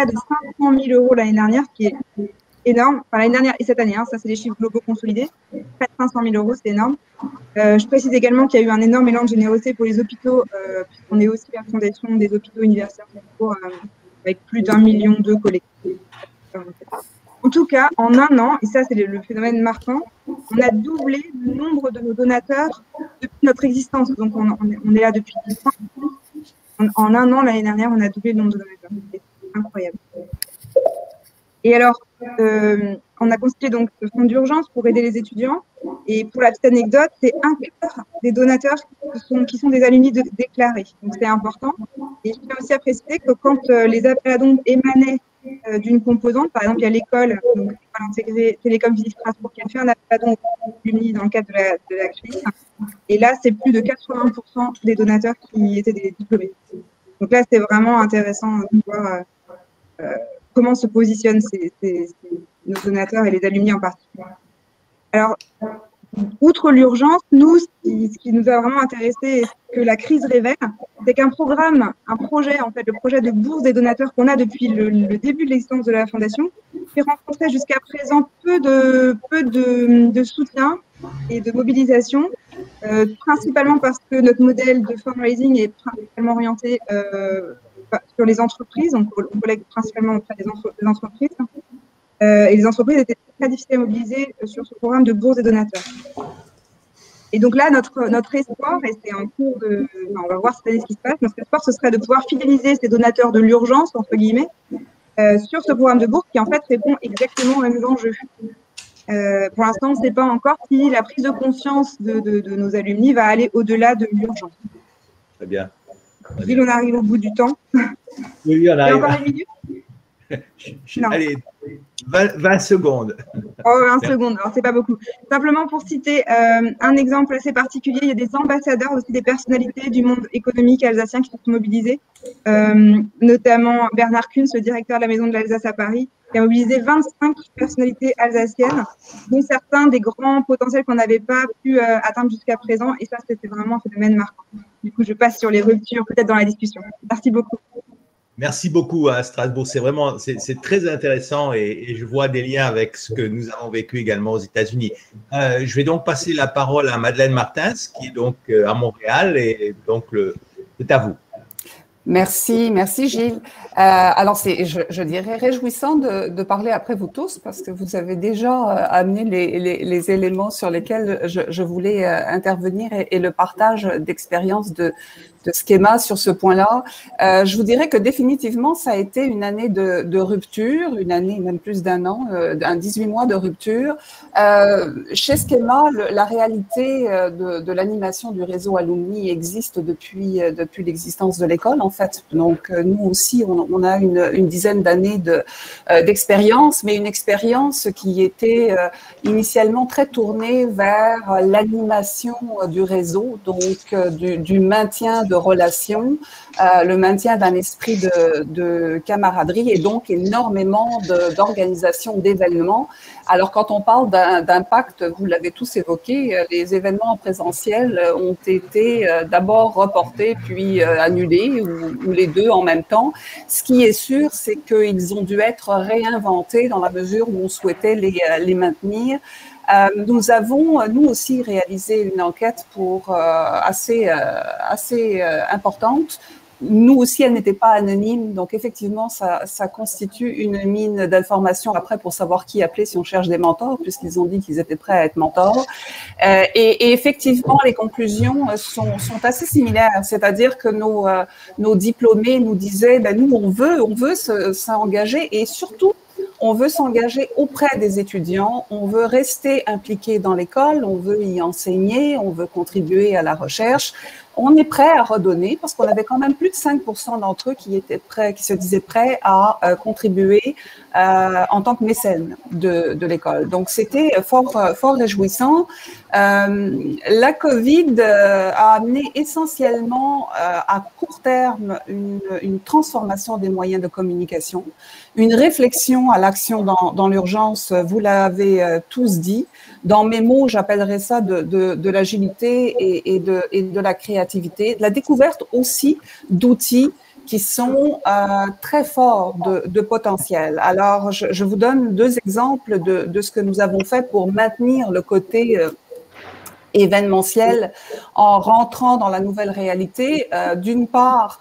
de 500 000 euros l'année dernière, ce qui est énorme. Enfin, l'année dernière et cette année, ça c'est les chiffres globaux consolidés. Près de 500 000 euros, c'est énorme. Je précise également qu'il y a eu un énorme élan de générosité pour les hôpitaux, puisqu'on est aussi la Fondation des hôpitaux universitaires avec plus d'1 million de collectés. En tout cas, en un an, et ça c'est le phénomène marquant, on a doublé le nombre de nos donateurs depuis notre existence. Donc on est là depuis 10 ans. En un an, l'année dernière, on a doublé le nombre de donateurs. C'est incroyable. Et alors, on a constitué donc ce fonds d'urgence pour aider les étudiants. Et pour la petite anecdote, c'est un quart des donateurs qui sont des alumni déclarés. Donc c'est important. Et je tiens aussi à préciser que quand les appels à dons émanaient d'une composante, par exemple, il y a l'école intégrée Télécom Physique Strasbourg qui a fait un appel à dons dans le cadre de la crise. Et là, c'est plus de 80% des donateurs qui étaient des diplômés. Donc là, c'est vraiment intéressant de voir comment se positionnent nos donateurs et les alumni en particulier. Alors, outre l'urgence, nous, ce qui nous a vraiment intéressé et ce que la crise révèle, c'est qu'un projet, en fait, le projet de bourse des donateurs qu'on a depuis le début de l'existence de la Fondation, fait rencontrer jusqu'à présent peu de soutien et de mobilisation, principalement parce que notre modèle de fundraising est principalement orienté sur les entreprises, donc on collecte principalement auprès des entreprises. Et les entreprises étaient très difficiles à mobiliser sur ce programme de bourse des donateurs. Et donc là, notre espoir, et c'est en cours on va voir cette année ce qui se passe, notre espoir, ce serait de pouvoir fidéliser ces donateurs de l'urgence, entre guillemets, sur ce programme de bourse qui, en fait, répond exactement aux mêmes enjeux. Pour l'instant, on ne sait pas encore si la prise de conscience de nos alumni va aller au-delà de l'urgence. Très bien. Gilles, on arrive au bout du temps. Oui, on arrive. Encore une minute? Allez, 20 secondes. Oh, un seconde, alors c'est pas beaucoup. Simplement pour citer un exemple assez particulier, il y a des ambassadeurs, aussi des personnalités du monde économique alsacien qui sont mobilisés, notamment Bernard Kunz, le directeur de la Maison de l'Alsace à Paris, qui a mobilisé 25 personnalités alsaciennes, dont certains des grands potentiels qu'on n'avait pas pu atteindre jusqu'à présent. Et ça, c'était vraiment un phénomène marquant. Du coup, je passe sur les ruptures, peut-être dans la discussion. Merci beaucoup. Merci beaucoup à Strasbourg. C'est vraiment, c'est très intéressant et je vois des liens avec ce que nous avons vécu également aux États-Unis. Je vais donc passer la parole à Madeleine Martins, qui est donc à Montréal et donc c'est à vous. Merci Gilles. Alors je dirais réjouissant de parler après vous tous parce que vous avez déjà amené les éléments sur lesquels je voulais intervenir et le partage d'expérience de Schema sur ce point-là. Je vous dirais que définitivement, ça a été une année de rupture, une année même plus d'un an, 18 mois de rupture. Chez Schema, la réalité de l'animation du réseau Alumni existe depuis l'existence de l'école, en fait. Donc, nous aussi, on a une dizaine d'années d'expérience, mais une expérience qui était initialement très tournée vers l'animation du réseau, donc du maintien de relations, le maintien d'un esprit de camaraderie et donc énormément d'organisation d'événements. Alors, quand on parle d'impact, vous l'avez tous évoqué, les événements en présentiel ont été d'abord reportés puis annulés ou les deux en même temps. Ce qui est sûr, c'est qu'ils ont dû être réinventés dans la mesure où on souhaitait les maintenir. Nous avons, nous aussi, réalisé une enquête assez importante. Nous aussi, elle n'était pas anonyme, donc effectivement, ça constitue une mine d'informations après pour savoir qui appeler si on cherche des mentors, puisqu'ils ont dit qu'ils étaient prêts à être mentors. Et effectivement, les conclusions sont assez similaires, c'est-à-dire que nos diplômés nous disaient, nous, on veut s'engager et surtout, on veut s'engager auprès des étudiants, on veut rester impliqué dans l'école, on veut y enseigner, on veut contribuer à la recherche. On est prêt à redonner parce qu'on avait quand même plus de 5% d'entre eux qui se disaient prêts à contribuer en tant que mécène de l'école. Donc, c'était fort réjouissant. La COVID a amené essentiellement à court terme une transformation des moyens de communication, une réflexion à l'action dans l'urgence, vous l'avez tous dit. Dans mes mots, j'appellerais ça de l'agilité et de la créativité, de la découverte aussi d'outils qui sont très forts de potentiel. Alors, je vous donne deux exemples de ce que nous avons fait pour maintenir le côté événementiel en rentrant dans la nouvelle réalité. D'une part,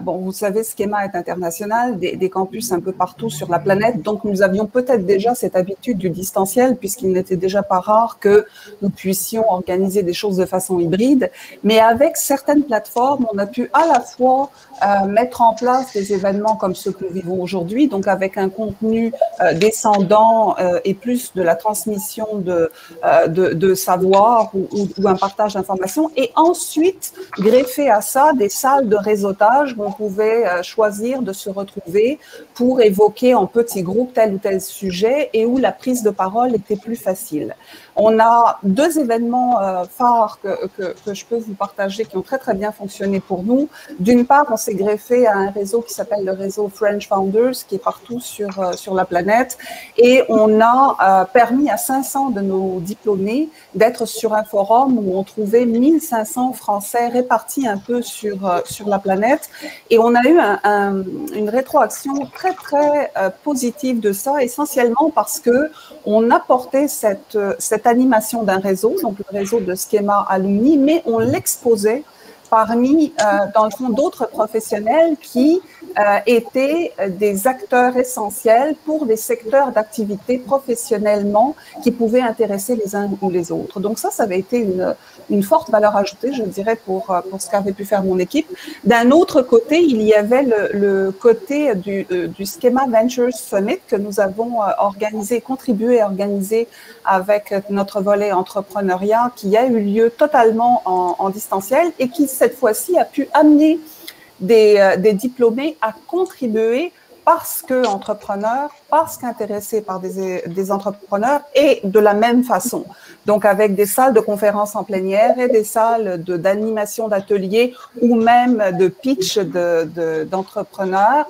vous savez, Schema est international, des campus un peu partout sur la planète, donc nous avions peut-être déjà cette habitude du distanciel, puisqu'il n'était déjà pas rare que nous puissions organiser des choses de façon hybride, mais avec certaines plateformes, on a pu à la fois mettre en place des événements comme ceux que nous vivons aujourd'hui, donc avec un contenu descendant et plus de la transmission de savoir ou un partage d'informations, et ensuite greffer à ça des salles de réseautage où on pouvait choisir de se retrouver pour évoquer en petits groupes tel ou tel sujet et où la prise de parole était plus facile. On a deux événements phares que je peux vous partager qui ont très très bien fonctionné pour nous. D'une part, on s'est greffé à un réseau qui s'appelle le réseau French Founders qui est partout sur la planète et on a permis à 500 de nos diplômés d'être sur un forum où on trouvait 1500 Français répartis un peu sur la planète. Et on a eu une rétroaction très, très positive de ça, essentiellement parce que on apportait cette animation d'un réseau, donc le réseau de Schema Alumni, mais on l'exposait parmi, dans le fond, d'autres professionnels qui étaient des acteurs essentiels pour des secteurs d'activité professionnellement qui pouvaient intéresser les uns ou les autres. Donc ça avait été une forte valeur ajoutée, je dirais, pour ce qu'avait pu faire mon équipe. D'un autre côté, il y avait le côté du Schema Ventures Summit que nous avons contribué à organiser avec notre volet entrepreneuriat qui a eu lieu totalement en distanciel et qui, cette fois-ci, a pu amener des diplômés à contribuer parce qu'entrepreneurs, parce qu'intéressés par des entrepreneurs, et de la même façon. Donc, avec des salles de conférences en plein air et des salles d'animation d'ateliers ou même de pitch d'entrepreneurs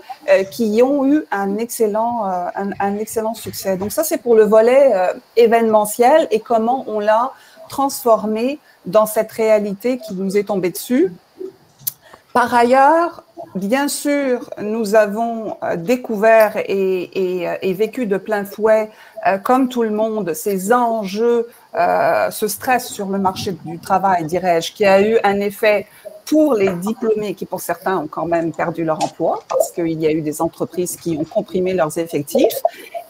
qui ont eu un excellent succès. Donc, ça, c'est pour le volet événementiel et comment on l'a transformé dans cette réalité qui nous est tombée dessus. Par ailleurs, bien sûr, nous avons découvert et vécu de plein fouet, comme tout le monde, ces enjeux, ce stress sur le marché du travail, dirais-je, qui a eu un effet pour les diplômés qui, pour certains, ont quand même perdu leur emploi parce qu'il y a eu des entreprises qui ont comprimé leurs effectifs.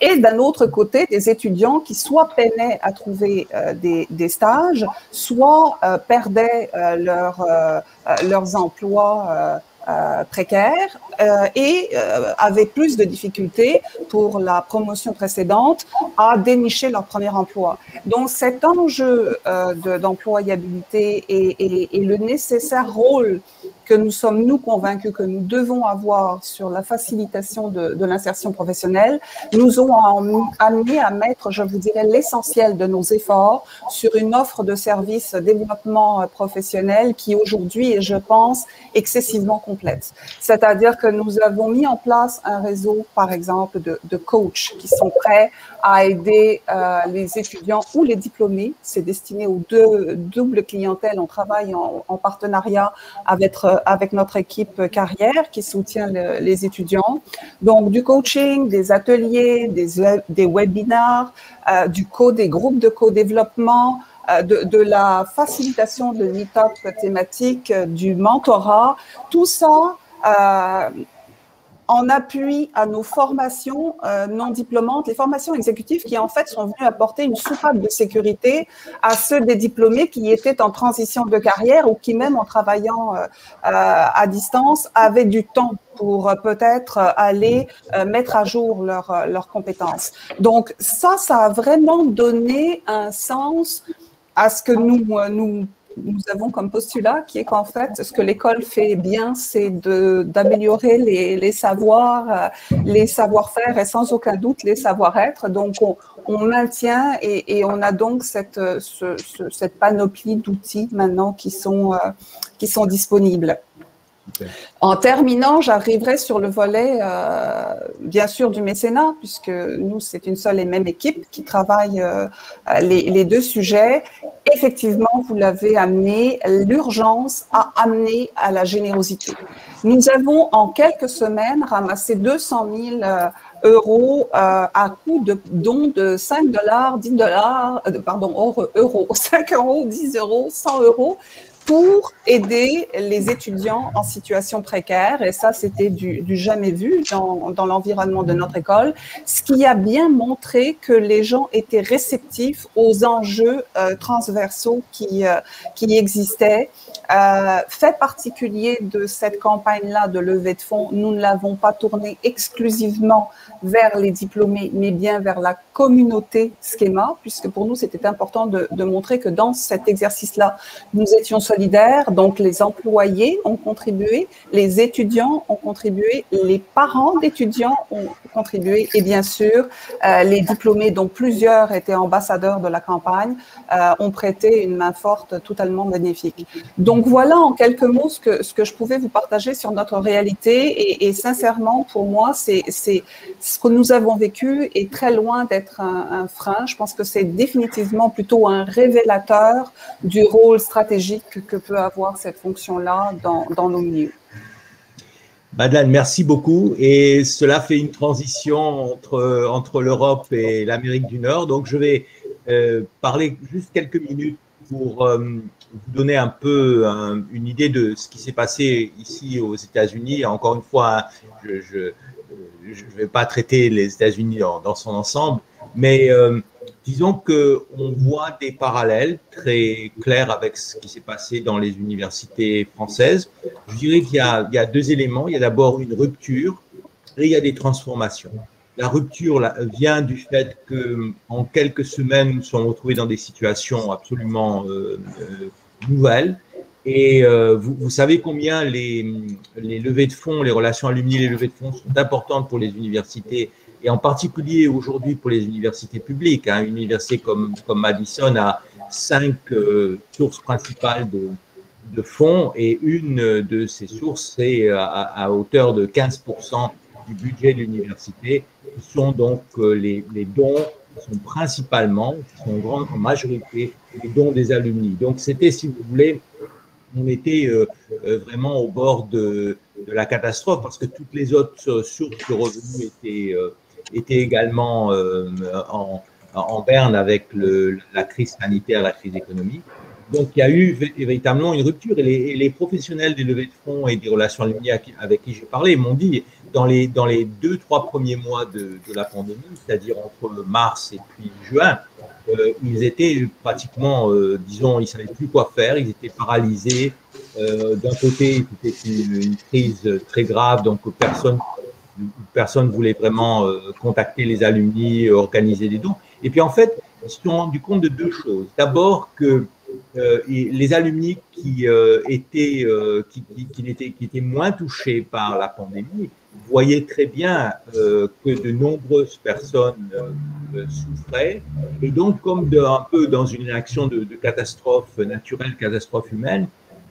Et d'un autre côté, des étudiants qui soit peinaient à trouver des stages, soit perdaient leurs emplois précaires et avaient plus de difficultés pour la promotion précédente à dénicher leur premier emploi. Donc cet enjeu d'employabilité et le nécessaire rôle que nous sommes, nous, convaincus que nous devons avoir sur la facilitation de l'insertion professionnelle, nous ont amené à mettre, je vous dirais, l'essentiel de nos efforts sur une offre de services développement professionnel qui aujourd'hui est, je pense, excessivement complète. C'est-à-dire que nous avons mis en place un réseau, par exemple, de coachs qui sont prêts à aider les étudiants ou les diplômés. C'est destiné aux doubles clientèles. On travaille en partenariat avec notre équipe carrière qui soutient les étudiants. Donc, du coaching, des ateliers, des webinars, des groupes de co-développement, de la facilitation de meet-up thématiques, du mentorat, tout ça en appui à nos formations non diplômantes, les formations exécutives qui en fait sont venues apporter une soupape de sécurité à ceux des diplômés qui étaient en transition de carrière ou qui même en travaillant à distance avaient du temps pour peut-être aller mettre à jour leurs compétences. Donc ça a vraiment donné un sens à ce que nous avons comme postulat, qui est qu'en fait, ce que l'école fait bien, c'est d'améliorer les savoirs, les savoir-faire et sans aucun doute les savoir-être. Donc, on maintient et on a donc cette panoplie d'outils maintenant qui sont disponibles. Okay. En terminant, j'arriverai sur le volet, bien sûr, du mécénat, puisque nous, c'est une seule et même équipe qui travaille les deux sujets. Effectivement, vous l'avez amené, l'urgence a amené à la générosité. Nous avons, en quelques semaines, ramassé 200 000 euros à coût de dons de 5 $, 10 $, euros, 5 euros, 10 euros, 100 euros, pour aider les étudiants en situation précaire. Et ça, c'était du jamais vu dans l'environnement de notre école, ce qui a bien montré que les gens étaient réceptifs aux enjeux transversaux qui existaient. Fait particulier de cette campagne-là de levée de fonds, nous ne l'avons pas tournée exclusivement vers les diplômés, mais bien vers la communauté Schema, puisque pour nous, c'était important de montrer que dans cet exercice-là, nous étions solidaires. Donc, les employés ont contribué, les étudiants ont contribué, les parents d'étudiants ont contribué et bien sûr, les diplômés, dont plusieurs étaient ambassadeurs de la campagne, ont prêté une main forte totalement bénéfique. Donc, voilà en quelques mots ce que je pouvais vous partager sur notre réalité et sincèrement, pour moi, c'est ce que nous avons vécu est très loin d'être un frein. Je pense que c'est définitivement plutôt un révélateur du rôle stratégique que peut avoir cette fonction-là dans nos milieux. Madeleine, merci beaucoup. Et cela fait une transition entre l'Europe et l'Amérique du Nord. Donc, je vais parler juste quelques minutes pour vous donner un peu une idée de ce qui s'est passé ici aux États-Unis. Encore une fois, je ne vais pas traiter les États-Unis dans son ensemble, mais disons qu'on voit des parallèles très clairs avec ce qui s'est passé dans les universités françaises. Je dirais qu'il y a deux éléments. Il y a d'abord une rupture et il y a des transformations. La rupture vient du fait qu'en quelques semaines, nous nous sommes retrouvés dans des situations absolument nouvelles Et vous savez combien les levées de fonds, les relations alumni et les levées de fonds sont importantes pour les universités, et en particulier aujourd'hui pour les universités publiques. Hein. Une université comme Madison a 5 sources principales de fonds, et une de ces sources, c'est à hauteur de 15% du budget de l'université, qui sont donc les dons, qui sont principalement, qui sont en majorité, les dons des alumni. Donc c'était, si vous voulez, on était vraiment au bord de la catastrophe, parce que toutes les autres sources de revenus étaient également en berne avec la crise sanitaire, la crise économique. Donc, il y a eu véritablement une rupture, et les professionnels des levées de fonds et des relations alumni avec qui j'ai parlé m'ont dit, dans les 2-3 premiers mois de la pandémie, c'est-à-dire entre mars et puis juin, ils étaient pratiquement, disons, ils ne savaient plus quoi faire, ils étaient paralysés. D'un côté, c'était une crise très grave, donc personne ne voulait vraiment contacter les alumni, organiser des dons. Et puis, en fait, ils se sont rendus compte de 2 choses. D'abord, que les alumni qui étaient moins touchés par la pandémie voyaient très bien que de nombreuses personnes souffraient, et donc, comme un peu dans une réaction de catastrophe naturelle, catastrophe humaine,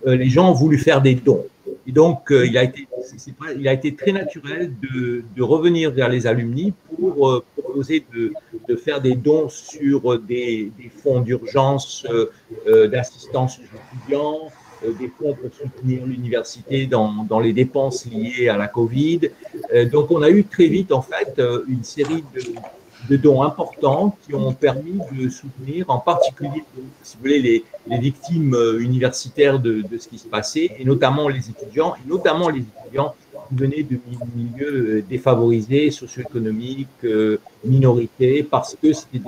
les gens ont voulu faire des dons. Et donc, il a été très naturel de revenir vers les alumni pour proposer de faire des dons sur des fonds d'urgence, d'assistance aux étudiants, des fonds pour soutenir l'université dans les dépenses liées à la Covid. Donc, on a eu très vite, en fait, une série de dons importants qui ont permis de soutenir, en particulier, si vous voulez, les victimes universitaires de ce qui se passait, et notamment les étudiants qui venaient de milieux défavorisés, socio-économiques, minorités, parce que c'était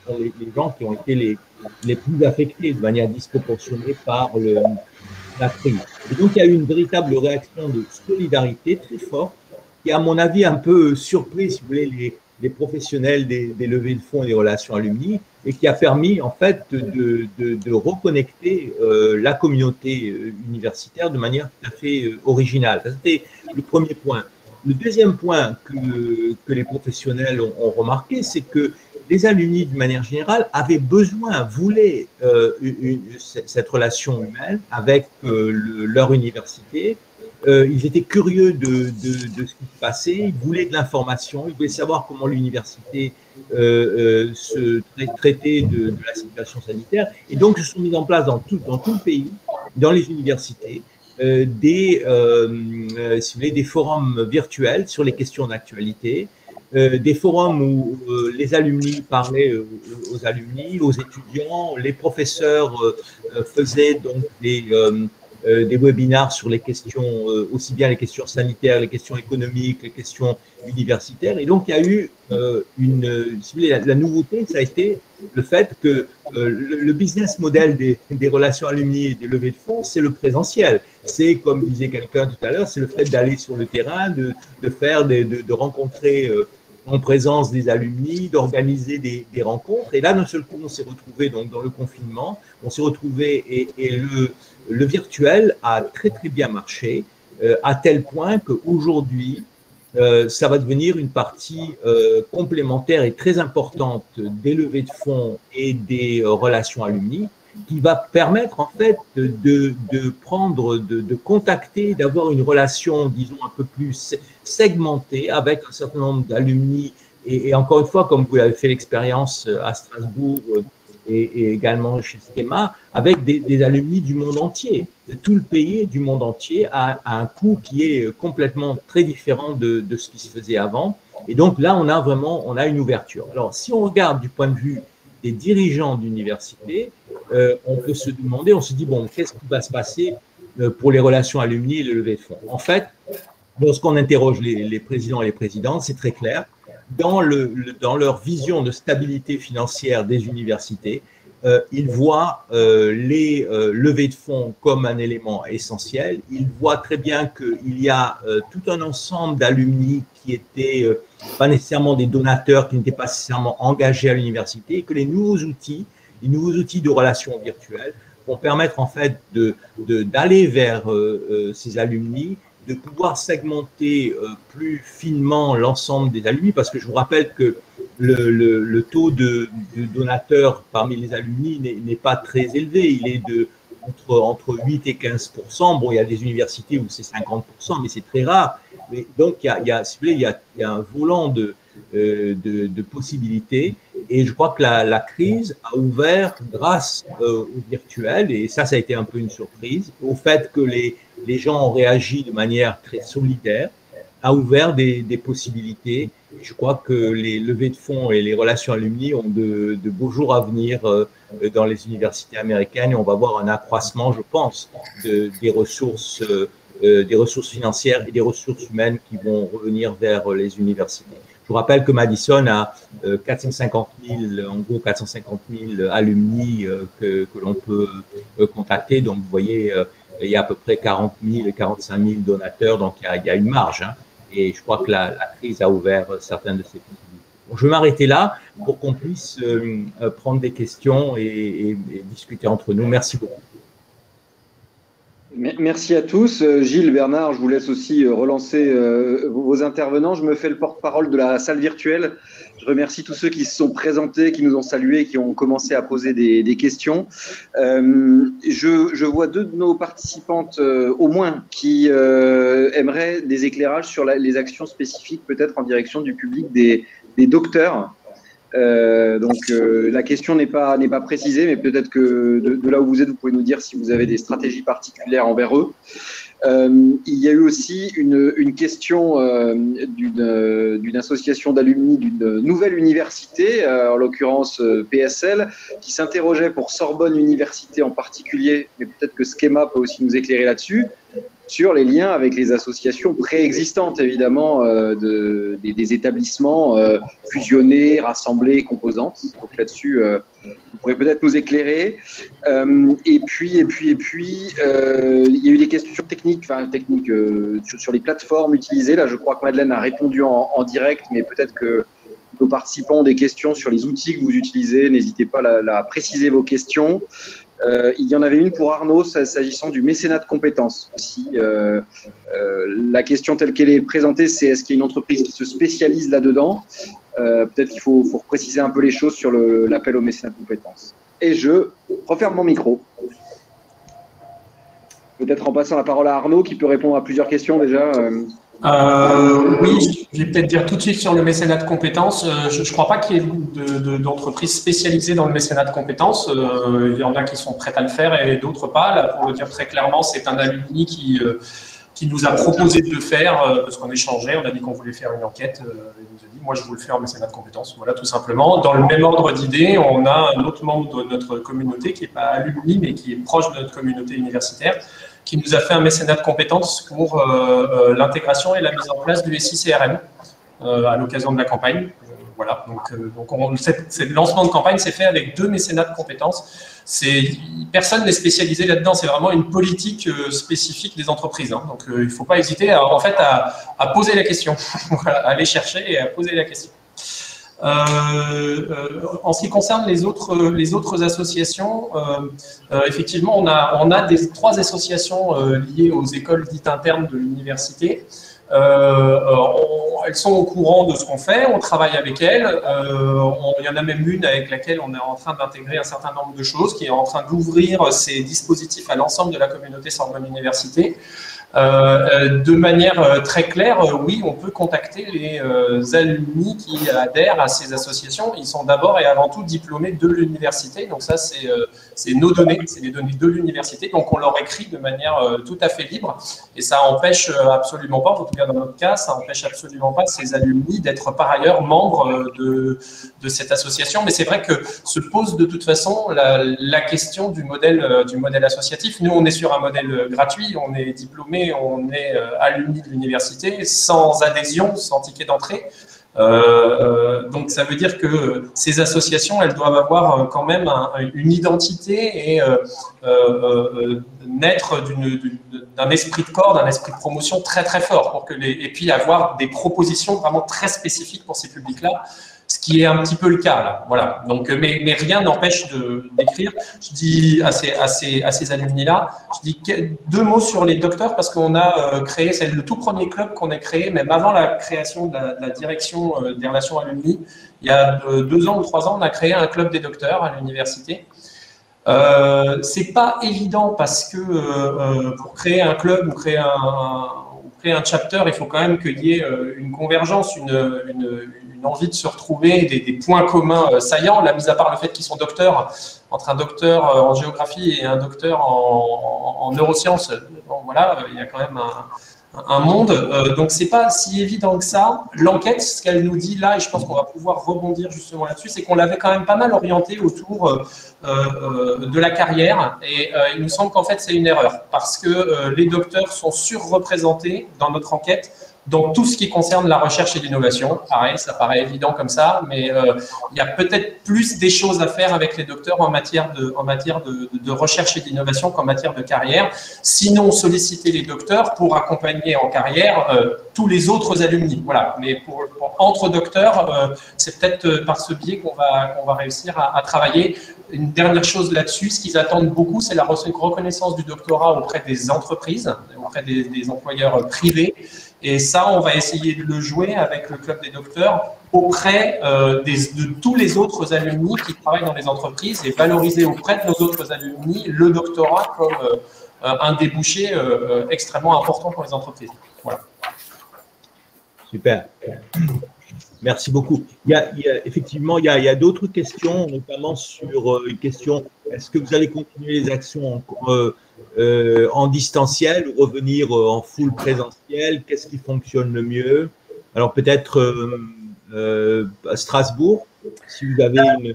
les gens qui ont été les plus affectés de manière disproportionnée par la crise. Et donc, il y a eu une véritable réaction de solidarité très forte, qui, à mon avis, a un peu surpris, si vous voulez, les professionnels des levées de fonds et des relations alumni, et qui a permis, en fait, de reconnecter la communauté universitaire de manière tout à fait originale. Ça, c'était le premier point. Le deuxième point que les professionnels ont remarqué, c'est que les alumni, de manière générale, voulaient cette relation humaine avec leur université. Ils étaient curieux de ce qui se passait, ils voulaient de l'information, ils voulaient savoir comment l'université se traitait de la situation sanitaire, et donc se sont mis en place dans tout le pays, dans les universités, des forums virtuels sur les questions d'actualité, des forums où les alumni parlaient aux alumni, aux étudiants, les professeurs faisaient donc des webinars sur les questions, aussi bien les questions sanitaires, les questions économiques, les questions universitaires. Et donc, il y a eu si vous voulez, la nouveauté, ça a été le fait que le business model des relations alumni et des levées de fonds, c'est le présentiel. C'est, comme disait quelqu'un tout à l'heure, c'est le fait d'aller sur le terrain, de rencontrer en présence des alumni, d'organiser des rencontres. Et là, d'un seul coup, on s'est retrouvé donc dans le confinement, et le virtuel a très très bien marché, à tel point qu'aujourd'hui, ça va devenir une partie complémentaire et très importante des levées de fonds et des relations alumni, qui va permettre en fait de contacter, d'avoir une relation, disons, un peu plus segmentée avec un certain nombre d'alumni. Et encore une fois, comme vous avez fait l'expérience à Strasbourg et également chez Schema, avec des alumni du monde entier. Tout le pays du monde entier a un coût qui est complètement très différent de ce qui se faisait avant. Et donc là, on a une ouverture. Alors, si on regarde du point de vue des dirigeants d'université, on peut se demander, on se dit, bon, qu'est-ce qui va se passer pour les relations alumni et les levées de fonds? En fait, lorsqu'on interroge les présidents et les présidentes, c'est très clair. Dans leur vision de stabilité financière des universités, ils voient les levées de fonds comme un élément essentiel. Ils voient très bien qu'il y a tout un ensemble d'alumni qui étaient pas nécessairement des donateurs, qui n'étaient pas nécessairement engagés à l'université, et que les nouveaux outils de relations virtuelles vont permettre en fait d'aller vers ces alumni, de pouvoir segmenter plus finement l'ensemble des alumni, parce que je vous rappelle que le taux de donateurs parmi les alumni n'est pas très élevé, il est entre 8 et 15%. Bon, il y a des universités où c'est 50%, mais c'est très rare. Mais donc, il y a un volant de possibilités. Et je crois que la crise a ouvert, grâce au virtuel, et ça a été un peu une surprise, au fait que les gens ont réagi de manière très solidaire, a ouvert des possibilités. Je crois que les levées de fonds et les relations alumni ont de beaux jours à venir dans les universités américaines, et on va voir un accroissement, je pense, des ressources financières et des ressources humaines qui vont revenir vers les universités. Je vous rappelle que Madison a 450 000 alumni que l'on peut contacter. Donc, vous voyez, il y a à peu près 40 000 et 45 000 donateurs, donc il y a une marge. Hein, et je crois que la crise a ouvert certaines de ces possibilités. Bon, je vais m'arrêter là pour qu'on puisse prendre des questions et discuter entre nous. Merci beaucoup. Merci à tous. Gilles, Bernard, je vous laisse aussi relancer vos intervenants. Je me fais le porte-parole de la salle virtuelle. Je remercie tous ceux qui se sont présentés, qui nous ont salués, qui ont commencé à poser des questions. Je vois deux de nos participantes, au moins, qui aimeraient des éclairages sur les actions spécifiques, peut-être en direction du public des docteurs. La question n'est pas précisée, mais peut-être que de là où vous êtes, vous pouvez nous dire si vous avez des stratégies particulières envers eux. Il y a eu aussi une question d'une association d'alumni d'une nouvelle université, en l'occurrence PSL, qui s'interrogeait pour Sorbonne Université en particulier, mais peut-être que Schema peut aussi nous éclairer là-dessus, sur les liens avec les associations préexistantes, évidemment, des établissements fusionnés, rassemblés, composantes. Donc là-dessus, vous pourrez peut-être nous éclairer. Et puis, il y a eu des questions techniques, sur les plateformes utilisées. Là, je crois que Madeleine a répondu en direct, mais peut-être que nos participants ont des questions sur les outils que vous utilisez. N'hésitez pas à préciser vos questions. Il y en avait une pour Arnaud, s'agissant du mécénat de compétences. La question telle qu'elle est présentée, c'est est-ce qu'il y a une entreprise qui se spécialise là-dedans? Peut-être qu'il faut préciser un peu les choses sur l'appel au mécénat de compétences. Et je referme mon micro. Peut-être en passant la parole à Arnaud, qui peut répondre à plusieurs questions déjà. Oui, je vais peut-être dire tout de suite sur le mécénat de compétences. Je ne crois pas qu'il y ait d'entreprises spécialisées dans le mécénat de compétences. Il y en a qui sont prêtes à le faire et d'autres pas. Là, pour le dire très clairement, c'est un alumni qui nous a proposé de le faire parce qu'on échangeait. On a dit qu'on voulait faire une enquête. Il nous a dit, moi, je veux le faire en mécénat de compétences. Voilà, tout simplement. Dans le même ordre d'idées, on a un autre membre de notre communauté qui n'est pas alumni, mais qui est proche de notre communauté universitaire, qui nous a fait un mécénat de compétences pour l'intégration et la mise en place du SICRM à l'occasion de la campagne. Voilà, donc le lancement de campagne s'est fait avec 2 mécénats de compétences. Personne n'est spécialisé là-dedans, c'est vraiment une politique spécifique des entreprises. Hein. Donc il ne faut pas hésiter à poser la question, à aller chercher et à poser la question. En ce qui concerne les autres associations, effectivement, on a 3 associations liées aux écoles dites internes de l'université. Elles sont au courant de ce qu'on fait, on travaille avec elles. Il y en a même une avec laquelle on est en train d'intégrer un certain nombre de choses, qui est en train d'ouvrir ces dispositifs à l'ensemble de la communauté Sorbonne Université. De manière très claire, oui, on peut contacter les alumni qui adhèrent à ces associations. Ils sont d'abord et avant tout diplômés de l'université. Donc ça, c'est nos données, c'est les données de l'université. Donc on leur écrit de manière tout à fait libre. Et ça empêche absolument pas, en tout cas dans notre cas, ça empêche absolument pas ces alumni d'être par ailleurs membres de cette association. Mais c'est vrai que se pose de toute façon la question du modèle associatif. Nous, on est sur un modèle gratuit, on est diplômé, on est alumni de l'université, sans adhésion, sans ticket d'entrée. Donc ça veut dire que ces associations, elles doivent avoir quand même une identité et naître d'un esprit de corps, d'un esprit de promotion très très fort, et puis avoir des propositions vraiment très spécifiques pour ces publics-là. Ce qui est un petit peu le cas là. Voilà. Donc, mais rien n'empêche d'écrire. Je dis à ces alumni-là, je dis 2 mots sur les docteurs parce qu'on a créé, c'est le tout premier club qu'on a créé, même avant la création de la direction des relations alumni. Il y a 2 ans ou 3 ans, on a créé un club des docteurs à l'université. C'est pas évident parce que pour créer un club ou créer un chapter, il faut quand même qu'il y ait une convergence, une envie de se retrouver, des points communs saillants, la mise à part le fait qu'ils sont docteurs, entre un docteur en géographie et un docteur en neurosciences. Bon, voilà, il y a quand même un monde. Donc, c'est pas si évident que ça. L'enquête, ce qu'elle nous dit là, et je pense qu'on va pouvoir rebondir justement là-dessus, c'est qu'on l'avait quand même pas mal orienté autour de la carrière. Et il nous semble qu'en fait, c'est une erreur parce que les docteurs sont surreprésentés dans notre enquête. Donc, tout ce qui concerne la recherche et l'innovation, pareil, ça paraît évident comme ça, mais il y a peut-être plus des choses à faire avec les docteurs en matière de recherche et d'innovation qu'en matière de carrière. Sinon, solliciter les docteurs pour accompagner en carrière tous les autres alumni. Voilà. Mais entre docteurs, c'est peut-être par ce biais qu'on va réussir à travailler. Une dernière chose là-dessus, ce qu'ils attendent beaucoup, c'est la reconnaissance du doctorat auprès des entreprises, auprès des employeurs privés. Et ça, on va essayer de le jouer avec le Club des docteurs auprès de tous les autres alumni qui travaillent dans les entreprises et valoriser auprès de nos autres alumni le doctorat comme un débouché extrêmement important pour les entreprises. Voilà. Super. Merci beaucoup. Effectivement, il y a d'autres questions, notamment sur une question, est-ce que vous allez continuer les actions en distanciel ou revenir en full présentiel? Qu'est-ce qui fonctionne le mieux? Alors peut-être à Strasbourg, si vous avez une…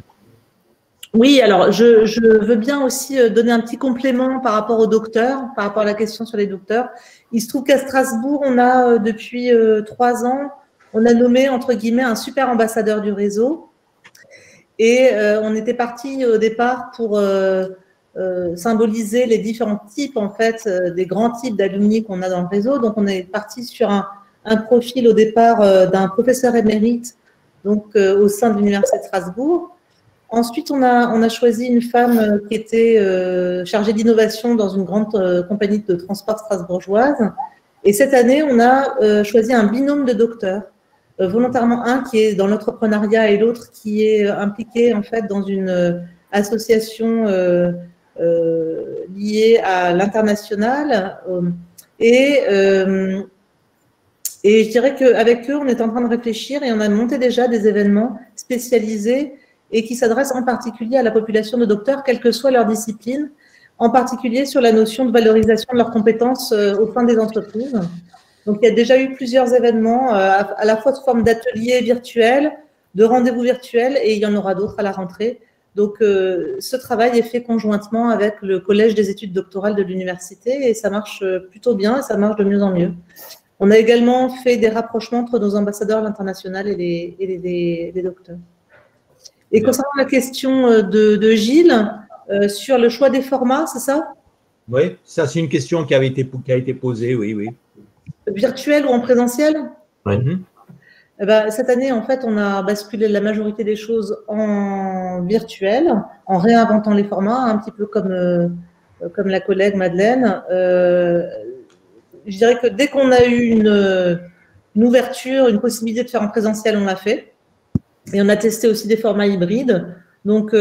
Oui, alors je veux bien aussi donner un petit complément par rapport aux docteurs, par rapport à la question sur les docteurs. Il se trouve qu'à Strasbourg, on a depuis 3 ans, on a nommé entre guillemets un super ambassadeur du réseau. Et on était parti au départ pour symboliser les différents types, en fait, des grands types d'alumni qu'on a dans le réseau. Donc, on est parti sur un profil au départ d'un professeur émérite, donc au sein de l'Université de Strasbourg. Ensuite, on a choisi une femme qui était chargée d'innovation dans une grande compagnie de transport strasbourgeoise. Et cette année, on a choisi un binôme de docteurs. Volontairement un qui est dans l'entrepreneuriat et l'autre qui est impliqué en fait dans une association liée à l'international et je dirais qu'avec eux on est en train de réfléchir et on a monté déjà des événements spécialisés et qui s'adressent en particulier à la population de docteurs quelle que soit leur discipline, en particulier sur la notion de valorisation de leurs compétences au sein des entreprises. Donc, il y a déjà eu plusieurs événements, à la fois sous forme d'ateliers virtuels, de rendez-vous virtuels, et il y en aura d'autres à la rentrée. Donc, ce travail est fait conjointement avec le Collège des études doctorales de l'université, et ça marche plutôt bien, et ça marche de mieux en mieux. On a également fait des rapprochements entre nos ambassadeurs à l'international et les docteurs. Et concernant la question de Gilles, sur le choix des formats, c'est ça? Oui, ça c'est une question qui a été posée, oui. Virtuel ou en présentiel? Oui. Cette année, en fait, on a basculé la majorité des choses en virtuel, en réinventant les formats, un petit peu comme la collègue Madeleine. Je dirais que dès qu'on a eu une ouverture, une possibilité de faire en présentiel, on l'a fait. Et on a testé aussi des formats hybrides. Donc,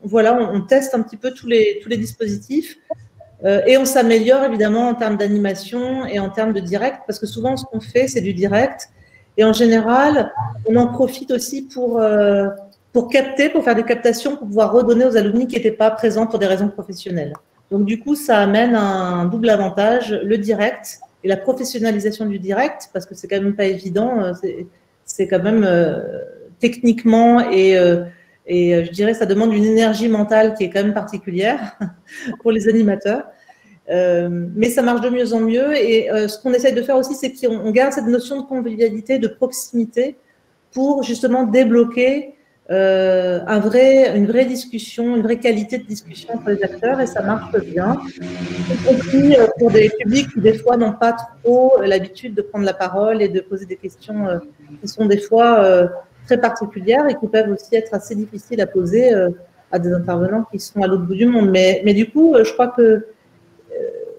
voilà, on teste un petit peu tous les dispositifs. Et on s'améliore évidemment en termes d'animation et en termes de direct, parce que souvent ce qu'on fait, c'est du direct. Et en général, on en profite aussi pour capter, pour faire des captations, pour pouvoir redonner aux alumni qui n'étaient pas présents pour des raisons professionnelles. Donc du coup, ça amène un double avantage, le direct et la professionnalisation du direct, parce que c'est quand même pas évident, c'est quand même techniquement et je dirais ça demande une énergie mentale qui est quand même particulière pour les animateurs. Mais ça marche de mieux en mieux. Et ce qu'on essaye de faire aussi, c'est qu'on garde cette notion de convivialité, de proximité pour justement débloquer une vraie discussion, une vraie qualité de discussion entre les acteurs et ça marche bien. Y compris pour des publics qui des fois n'ont pas trop l'habitude de prendre la parole et de poser des questions qui sont des fois très particulières et qui peuvent aussi être assez difficiles à poser à des intervenants qui sont à l'autre bout du monde. Mais du coup, je crois que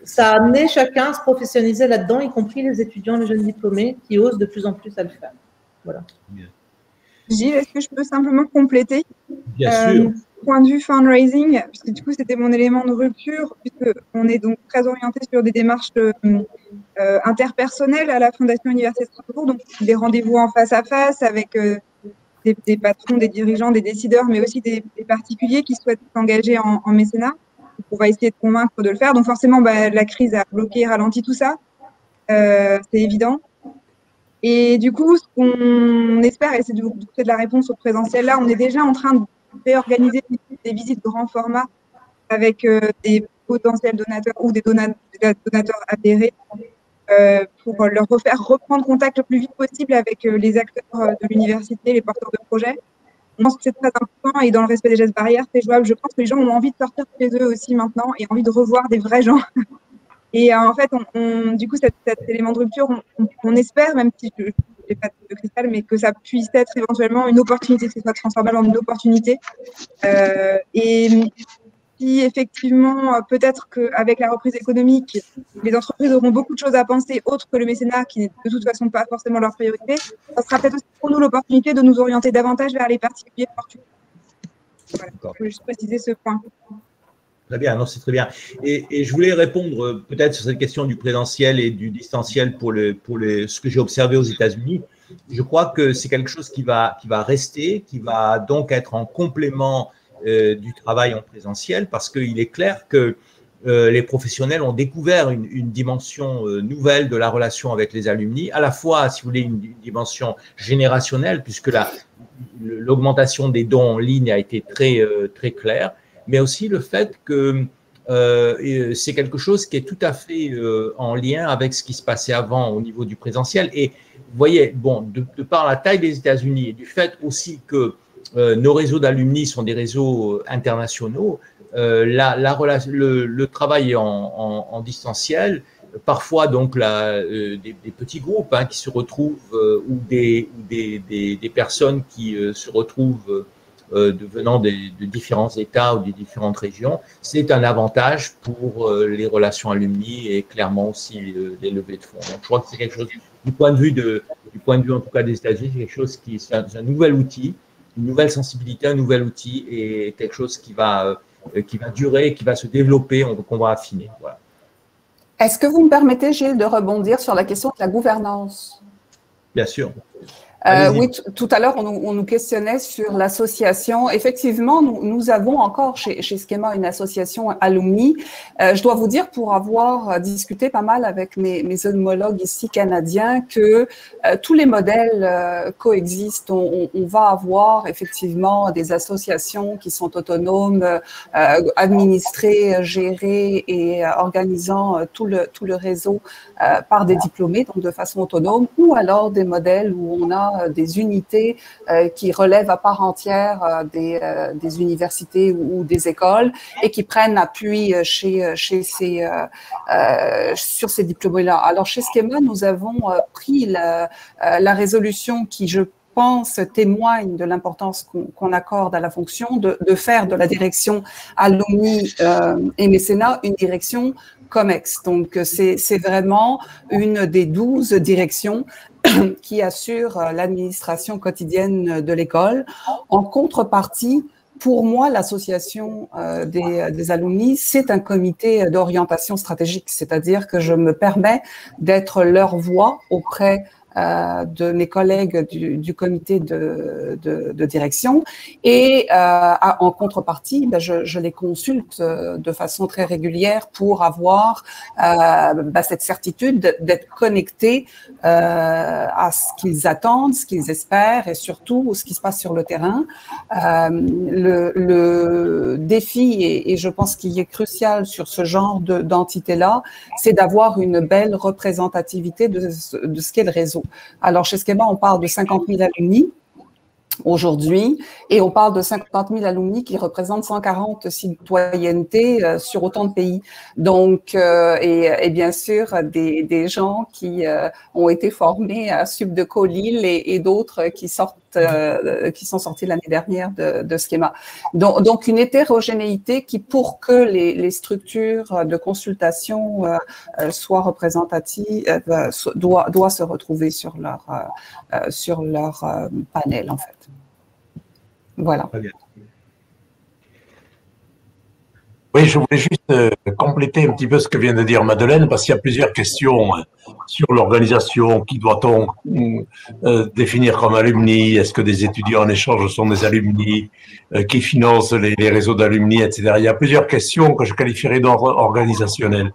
ça a amené chacun à se professionnaliser là-dedans, y compris les étudiants, les jeunes diplômés, qui osent de plus en plus à le faire. Voilà. Gilles, est-ce que je peux simplement compléter? Bien sûr. Point de vue fundraising, puisque du coup, c'était mon élément de rupture, puisqu'on est donc très orienté sur des démarches interpersonnelles à la Fondation Université de Strasbourg, donc des rendez-vous en face à face avec des patrons, des dirigeants, des décideurs, mais aussi des particuliers qui souhaitent s'engager en mécénat. On va essayer de convaincre de le faire. Donc forcément, la crise a bloqué, ralenti tout ça. C'est évident. Et du coup, ce qu'on espère, et c'est de la réponse au présentiel là, on est déjà en train de réorganiser des visites grand format avec des potentiels donateurs ou des donateurs adhérés pour leur refaire reprendre contact le plus vite possible avec les acteurs de l'université, les porteurs de projets. Je pense que c'est très important et dans le respect des gestes barrières, c'est jouable. Je pense que les gens ont envie de sortir de chez eux aussi maintenant et envie de revoir des vrais gens. Et en fait, du coup, cet élément de rupture, on espère, même si je n'ai pas de cristal, mais que ça puisse être éventuellement une opportunité, que ce soit transformable en une opportunité. Et si effectivement, peut-être qu'avec la reprise économique, les entreprises auront beaucoup de choses à penser autres que le mécénat, qui n'est de toute façon pas forcément leur priorité, ça sera peut-être aussi pour nous l'opportunité de nous orienter davantage vers les particuliers fortunés. Voilà, je voulais juste préciser ce point. Très bien, non, c'est très bien. Et je voulais répondre peut-être sur cette question du présentiel et du distanciel pour ce que j'ai observé aux États-Unis. Je crois que c'est quelque chose qui va rester, qui va donc être en complément du travail en présentiel, parce qu'il est clair que les professionnels ont découvert une dimension nouvelle de la relation avec les alumni, à la fois, si vous voulez, une dimension générationnelle, puisque l'augmentation des dons en ligne a été très claire, mais aussi le fait que c'est quelque chose qui est tout à fait en lien avec ce qui se passait avant au niveau du présentiel. Et vous voyez, bon, de par la taille des États-Unis et du fait aussi que nos réseaux d'alumni sont des réseaux internationaux, le travail en distanciel, parfois donc des petits groupes qui se retrouvent ou des personnes qui se retrouvent venant de différents États ou de différentes régions, c'est un avantage pour les relations alumni et clairement aussi les levées de fonds. Donc, je crois que c'est quelque chose, du point de vue en tout cas des États-Unis, c'est quelque chose c'est un nouvel outil, une nouvelle sensibilité, un nouvel outil et quelque chose qui va durer, qui va se développer, qu'on va affiner. Voilà. Est-ce que vous me permettez, Gilles, de rebondir sur la question de la gouvernance? Bien sûr. Oui, tout à l'heure, on nous questionnait sur l'association. Effectivement, nous avons encore chez Schema une association alumni. Je dois vous dire, pour avoir discuté pas mal avec mes homologues ici canadiens, que tous les modèles coexistent. On va avoir effectivement des associations qui sont autonomes, administrées, gérées et organisant tout le réseau par des diplômés, donc de façon autonome, ou alors des modèles où on a des unités qui relèvent à part entière des universités ou des écoles et qui prennent appui sur ces diplômés-là. Alors, chez Schema, nous avons pris la résolution qui, je pense, témoigne de l'importance qu'on accorde à la fonction de faire de la direction alumni et mécénat une direction COMEX. Donc, c'est vraiment une des 12 directions qui assure l'administration quotidienne de l'école. En contrepartie, pour moi, l'association des alumni, c'est un comité d'orientation stratégique, c'est-à-dire que je me permets d'être leur voix auprès de mes collègues du comité de direction et en contrepartie, je les consulte de façon très régulière pour avoir cette certitude d'être connectés à ce qu'ils attendent, ce qu'ils espèrent et surtout ce qui se passe sur le terrain. Le défi, et je pense qu'il est crucial sur ce genre d'entité-là, c'est d'avoir une belle représentativité de ce qu'est le réseau. Alors, chez Schema, on parle de 50 000 alumni. aujourd'hui, et on parle de 50 000 alumni qui représentent 140 citoyennetés sur autant de pays. Donc, et bien sûr, des gens qui ont été formés à Sup de Lille et d'autres qui sont sortis l'année dernière de Schema. Donc, une hétérogénéité qui, pour que les structures de consultation soient représentatives, doit se retrouver sur leur panel, en fait. Voilà. Oui, je voulais juste compléter un petit peu ce que vient de dire Madeleine, parce qu'il y a plusieurs questions sur l'organisation. Qui doit-on définir comme alumni? Est-ce que des étudiants en échange sont des alumni? Qui finance les réseaux d'alumni, etc. Il y a plusieurs questions que je qualifierais d'ordre organisationnel.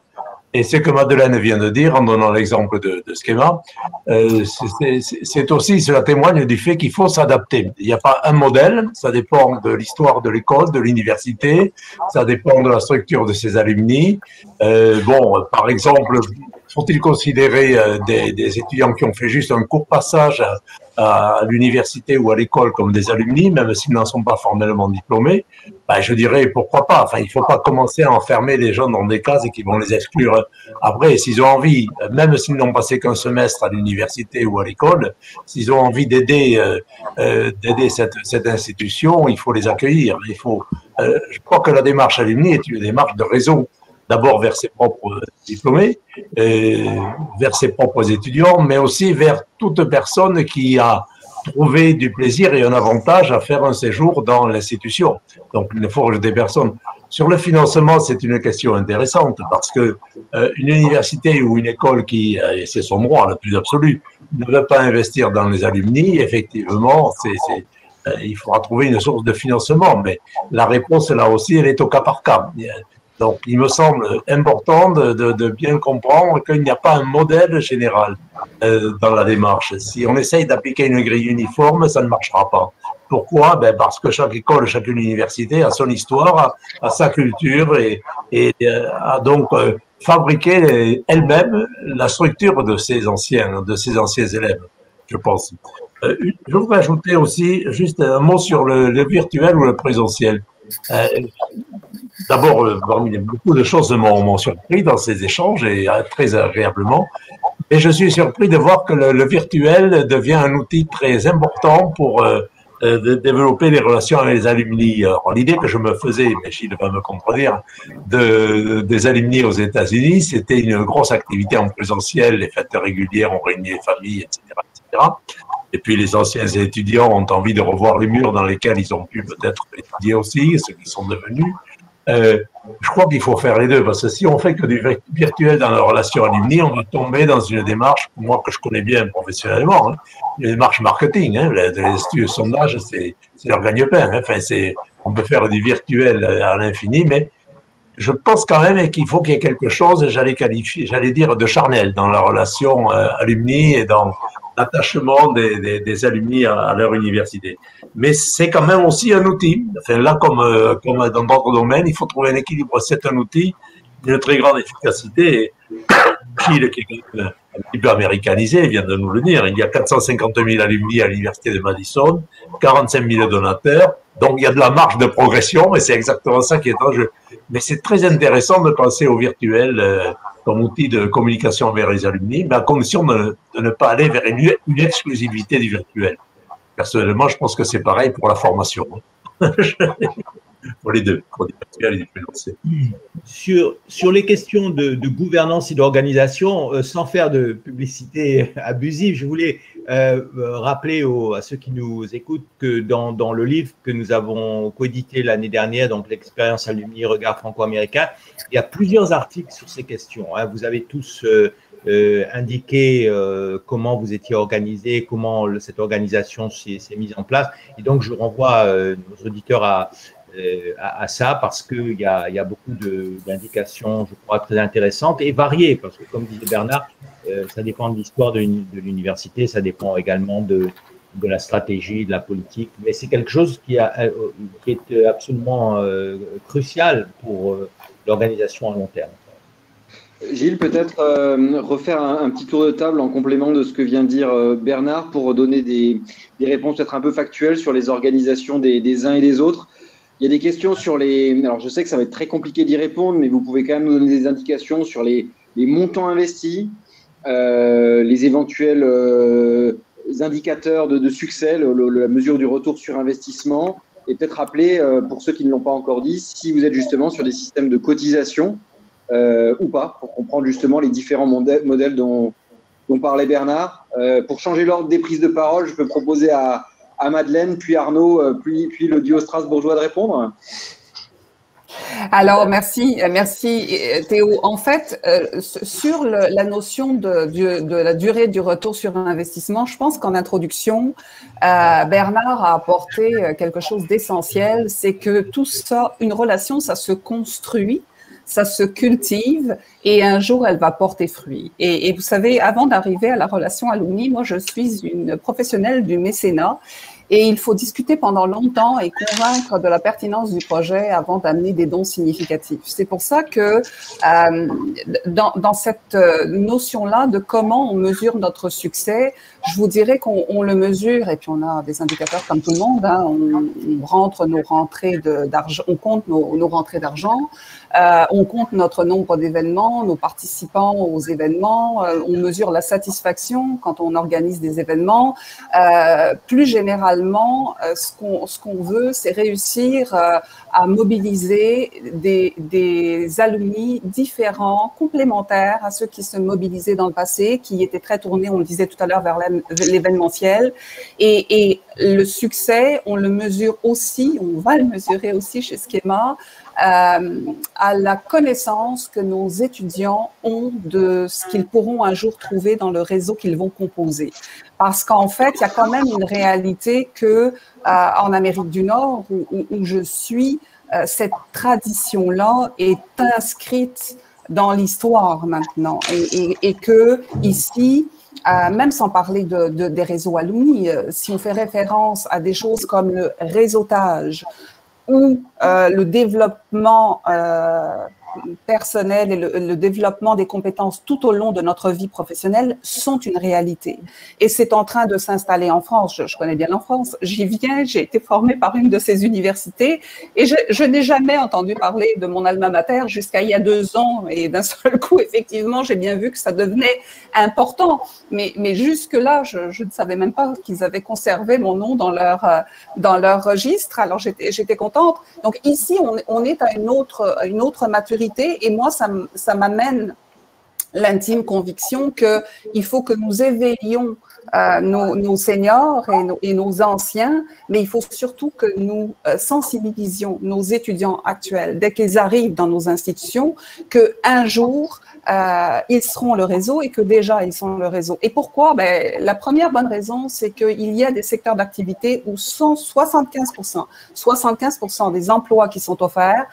Et ce que Madeleine vient de dire, en donnant l'exemple de Schema, c'est aussi, cela témoigne du fait qu'il faut s'adapter. Il n'y a pas un modèle, ça dépend de l'histoire de l'école, de l'université, ça dépend de la structure de ses alumni. Par exemple, faut-il considérer des étudiants qui ont fait juste un court passage à l'université ou à l'école comme des alumni, même s'ils n'en sont pas formellement diplômés? Je dirais pourquoi pas. Enfin, il ne faut pas commencer à enfermer les gens dans des cases et qui vont les exclure après. S'ils ont envie, même s'ils n'ont passé qu'un semestre à l'université ou à l'école, s'ils ont envie d'aider cette institution, il faut les accueillir. Je crois que la démarche alumni est une démarche de réseau. D'abord vers ses propres diplômés, vers ses propres étudiants, mais aussi vers toute personne qui a trouvé du plaisir et un avantage à faire un séjour dans l'institution. Donc, il ne faut rejeter personne. Sur le financement, c'est une question intéressante parce que une université ou une école qui, et c'est son droit le plus absolu, ne veut pas investir dans les alumni, effectivement, il faudra trouver une source de financement. Mais la réponse, là aussi, elle est au cas par cas. Donc, il me semble important de bien comprendre qu'il n'y a pas un modèle général dans la démarche. Si on essaye d'appliquer une grille uniforme, ça ne marchera pas. Pourquoi? Parce que chaque école, chaque université a son histoire, a sa culture et a donc fabriqué elle-même la structure de ses anciens élèves, je pense. Je voudrais ajouter aussi juste un mot sur le virtuel ou le présentiel. D'abord, beaucoup de choses m'ont surpris dans ces échanges et très agréablement. Et je suis surpris de voir que le virtuel devient un outil très important pour développer les relations avec les alumni. L'idée que je me faisais, mais Gilles va me contredire, des alumni aux États-Unis, c'était une grosse activité en présentiel, les fêtes régulières, on réunit les familles, etc., etc. Et puis les anciens étudiants ont envie de revoir les murs dans lesquels ils ont pu peut-être étudier aussi, ceux qui sont devenus. Je crois qu'il faut faire les deux, parce que si on fait que du virtuel dans la relation alumni, on va tomber dans une démarche, moi que je connais bien professionnellement, une démarche marketing. Les études de sondage, c'est leur gagne-pain. Enfin, on peut faire du virtuel à l'infini, mais je pense quand même qu'il faut qu'il y ait quelque chose, j'allais dire, de charnel dans la relation alumni et dans l'attachement des alumni à leur université. Mais c'est quand même aussi un outil. Enfin, là, comme dans d'autres domaines, il faut trouver un équilibre. C'est un outil d'une très grande efficacité. Gilles, qui est un petit peu américanisé, vient de nous le dire. Il y a 450 000 alumni à l'université de Madison, 45 000 donateurs. Donc, il y a de la marge de progression et c'est exactement ça qui est en jeu. Mais c'est très intéressant de penser au virtuel comme outil de communication vers les alumni, mais à condition de ne pas aller vers une exclusivité du virtuel. Personnellement, je pense que c'est pareil pour la formation. Pour les deux, pour les virtuels et les financiers. Sur les questions de gouvernance et d'organisation, sans faire de publicité abusive, je voulais rappeler à ceux qui nous écoutent que dans le livre que nous avons coédité l'année dernière, donc l'expérience alumni, regard franco-américain, il y a plusieurs articles sur ces questions. Vous avez tous indiqué comment vous étiez organisé, comment cette organisation s'est mise en place. Et donc, je renvoie nos auditeurs à ça parce qu'il y a beaucoup d'indications, je crois, très intéressantes et variées parce que, comme disait Bernard, ça dépend de l'histoire de l'université, ça dépend également de la stratégie, de la politique, mais c'est quelque chose qui est absolument crucial pour l'organisation à long terme. Gilles, peut-être refaire un petit tour de table en complément de ce que vient de dire Bernard pour donner des réponses peut-être un peu factuelles sur les organisations des uns et des autres. Il y a des questions sur les… Alors, je sais que ça va être très compliqué d'y répondre, mais vous pouvez quand même nous donner des indications sur les montants investis, les éventuels indicateurs de succès, la mesure du retour sur investissement, et peut-être rappeler, pour ceux qui ne l'ont pas encore dit, si vous êtes justement sur des systèmes de cotisation ou pas, pour comprendre justement les différents modèles dont parlait Bernard. Pour changer l'ordre des prises de parole, je peux proposer à Madeleine, puis Arnaud, puis le duo strasbourgeois de répondre. Alors, merci Théo. En fait, sur la notion de la durée du retour sur investissement, je pense qu'en introduction, Bernard a apporté quelque chose d'essentiel, c'est que tout ça, une relation, ça se construit, ça se cultive et un jour, elle va porter fruit. Et vous savez, avant d'arriver à la relation alumni, moi, je suis une professionnelle du mécénat. Et il faut discuter pendant longtemps et convaincre de la pertinence du projet avant d'amener des dons significatifs. C'est pour ça que dans cette notion-là de comment on mesure notre succès, je vous dirais qu'on le mesure, et puis on a des indicateurs comme tout le monde, hein, on rentre nos rentrées d'argent, on compte nos rentrées d'argent, on compte notre nombre d'événements, nos participants aux événements, on mesure la satisfaction quand on organise des événements. Plus généralement, ce qu'on veut, c'est réussir à mobiliser des alumni différents, complémentaires à ceux qui se mobilisaient dans le passé, qui étaient très tournés, on le disait tout à l'heure, vers l'événementiel. Et le succès, on le mesure aussi, on va le mesurer aussi chez Schema, à la connaissance que nos étudiants ont de ce qu'ils pourront un jour trouver dans le réseau qu'ils vont composer. Parce qu'en fait, il y a quand même une réalité que en Amérique du Nord, où je suis, cette tradition-là est inscrite dans l'histoire maintenant. Et que ici, même sans parler des réseaux alumni, si on fait référence à des choses comme le réseautage, où le développement personnel et le développement des compétences tout au long de notre vie professionnelle sont une réalité. Et c'est en train de s'installer en France. Je connais bien la France. J'y viens, j'ai été formée par une de ces universités et je n'ai jamais entendu parler de mon alma mater jusqu'à il y a 2 ans. Et d'un seul coup, effectivement, j'ai bien vu que ça devenait important. Mais jusque-là, je ne savais même pas qu'ils avaient conservé mon nom dans leur registre. Alors, j'étais contente. Donc ici, on est à une autre maturité. Et moi, ça m'amène l'intime conviction qu'il faut que nous éveillions nos seniors et nos anciens, mais il faut surtout que nous sensibilisions nos étudiants actuels, dès qu'ils arrivent dans nos institutions, qu'un jour, ils seront le réseau et que déjà, ils sont le réseau. Et pourquoi? La première bonne raison, c'est qu'il y a des secteurs d'activité où 75% des emplois qui sont offerts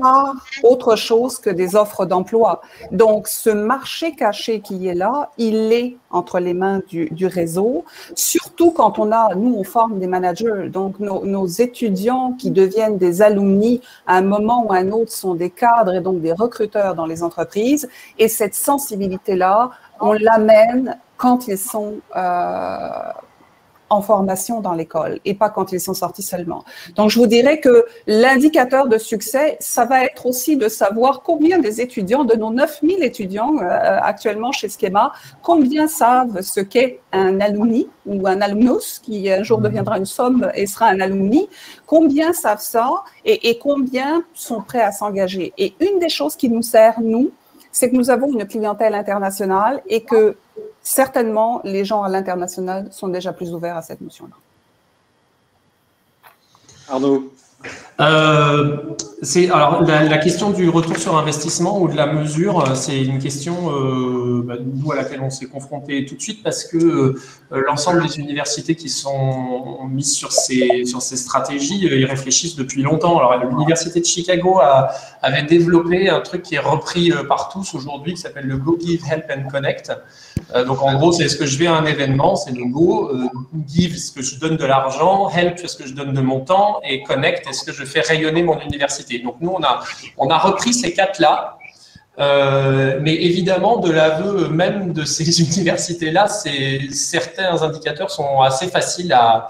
par autre chose que des offres d'emploi. Donc, ce marché caché qui est là, il est entre les mains du réseau, surtout quand nous, on forme des managers. Donc, nos étudiants qui deviennent des alumni, à un moment ou à un autre, sont des cadres et donc des recruteurs dans les entreprises. Et cette sensibilité-là, on l'amène quand ils sont en formation dans l'école et pas quand ils sont sortis seulement. Donc, je vous dirais que l'indicateur de succès, ça va être aussi de savoir combien des étudiants, de nos 9000 étudiants actuellement chez Schema, combien savent ce qu'est un alumni ou un alumnus qui un jour deviendra une somme et sera un alumni, combien savent ça et combien sont prêts à s'engager. Et une des choses qui nous sert, nous, c'est que nous avons une clientèle internationale et que certainement, les gens à l'international sont déjà plus ouverts à cette notion-là. Arnaud. Alors, la question du retour sur investissement ou de la mesure, c'est une question nous, à laquelle on s'est confronté tout de suite parce que l'ensemble des universités qui sont mises sur ces stratégies, ils réfléchissent depuis longtemps. Alors, l'université de Chicago avait développé un truc qui est repris par tous aujourd'hui, qui s'appelle le Go, Give, Help and Connect. Donc, en gros, c'est est-ce que je vais à un événement, c'est le Go, Give, est-ce que je donne de l'argent, Help, est-ce que je donne de mon temps, et Connect, est-ce que je fais rayonner mon université. Donc, nous, on a repris ces 4-là Mais évidemment, de l'aveu même de ces universités-là, certains indicateurs sont assez faciles à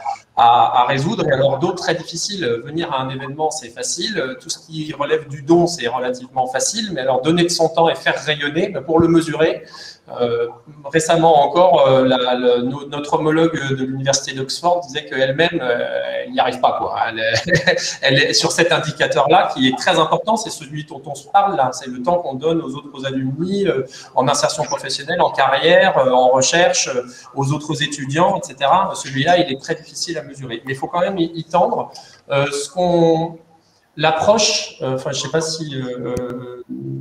résoudre, et alors d'autres très difficiles. Venir à un événement, c'est facile. Tout ce qui relève du don, c'est relativement facile. Mais alors donner de son temps et faire rayonner, pour le mesurer, récemment encore, notre homologue de l'université d'Oxford disait qu'elle-même, elle n'y arrive pas, quoi. Elle est sur cet indicateur-là qui est très important, c'est celui dont on se parle là, c'est le temps qu'on donne aux autres alumni en insertion professionnelle, en carrière, en recherche, aux autres étudiants, etc. Celui-là, il est très difficile à mesurer, mais il faut quand même y tendre. L'approche, je ne sais pas si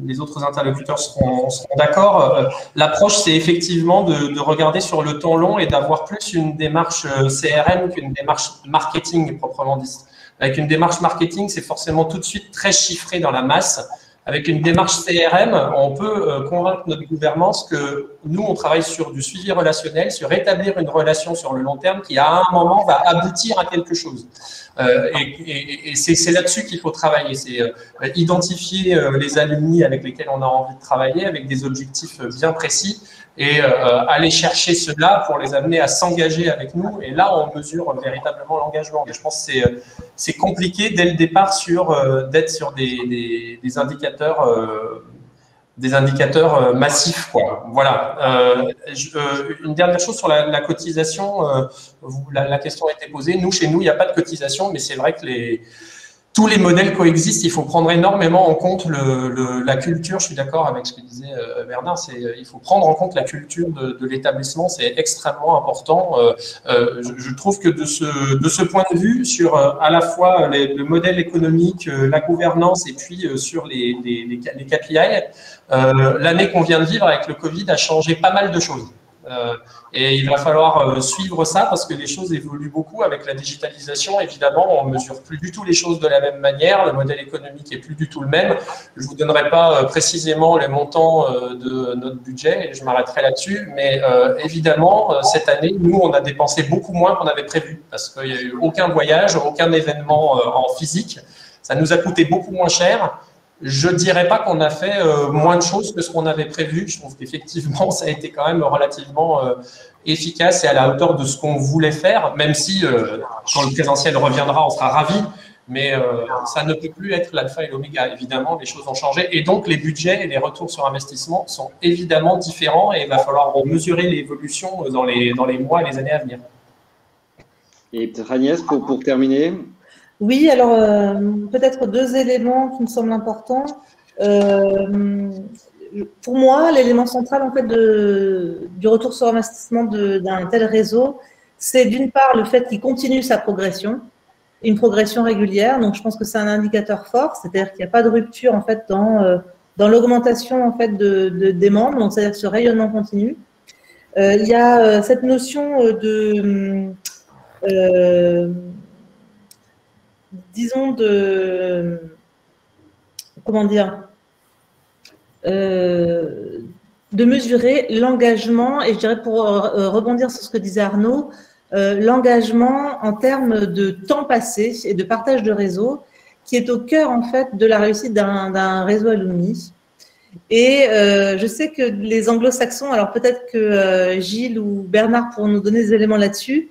les autres interlocuteurs seront d'accord, l'approche, c'est effectivement de regarder sur le temps long et d'avoir plus une démarche CRM qu'une démarche marketing proprement dite. Avec une démarche marketing, c'est forcément tout de suite très chiffré dans la masse. Avec une démarche CRM, on peut convaincre notre gouvernance que nous, on travaille sur du suivi relationnel, sur établir une relation sur le long terme qui, à un moment, va aboutir à quelque chose. Et c'est là-dessus qu'il faut travailler. C'est identifier les alumni avec lesquels on a envie de travailler, avec des objectifs bien précis, et aller chercher ceux-là pour les amener à s'engager avec nous. Et là, on mesure véritablement l'engagement. Mais je pense que c'est compliqué dès le départ d'être sur des indicateurs massifs, quoi. Voilà. Une dernière chose sur la cotisation. La question a été posée. Chez nous, il n'y a pas de cotisation, mais c'est vrai que tous les modèles coexistent. Il faut prendre énormément en compte la culture. Je suis d'accord avec ce que disait Bernard. Il faut prendre en compte la culture de l'établissement. C'est extrêmement important. Je trouve que de ce point de vue, sur à la fois le modèle économique, la gouvernance et puis sur les KPI, l'année qu'on vient de vivre avec le Covid a changé pas mal de choses. Et il va falloir suivre ça parce que les choses évoluent beaucoup avec la digitalisation. Évidemment, on ne mesure plus du tout les choses de la même manière. Le modèle économique est plus du tout le même. Je ne vous donnerai pas précisément les montants de notre budget et je m'arrêterai là-dessus. Mais évidemment, cette année, nous, on a dépensé beaucoup moins qu'on avait prévu parce qu'il n'y a eu aucun voyage, aucun événement en physique. Ça nous a coûté beaucoup moins cher. Je ne dirais pas qu'on a fait moins de choses que ce qu'on avait prévu. Je trouve qu'effectivement, ça a été quand même relativement efficace et à la hauteur de ce qu'on voulait faire, même si quand le présentiel reviendra, on sera ravis. Mais ça ne peut plus être l'alpha et l'oméga. Évidemment, les choses ont changé. Et donc, les budgets et les retours sur investissement sont évidemment différents et il va falloir mesurer l'évolution dans les mois et les années à venir. Et peut-être Agnès, pour terminer. Oui, alors peut-être deux éléments qui me semblent importants. Pour moi, l'élément central en fait du retour sur investissement d'un tel réseau, c'est d'une part le fait qu'il continue sa progression, une progression régulière. Donc, je pense que c'est un indicateur fort, c'est-à-dire qu'il n'y a pas de rupture en fait dans l'augmentation en fait des membres. Donc, c'est-à-dire ce rayonnement continu. Il y a cette notion disons comment dire, de mesurer l'engagement, et je dirais pour rebondir sur ce que disait Arnaud, l'engagement en termes de temps passé et de partage de réseau qui est au cœur en fait de la réussite d'un réseau alumni. Et je sais que les anglo-saxons, alors peut-être que Gilles ou Bernard pourront nous donner des éléments là-dessus.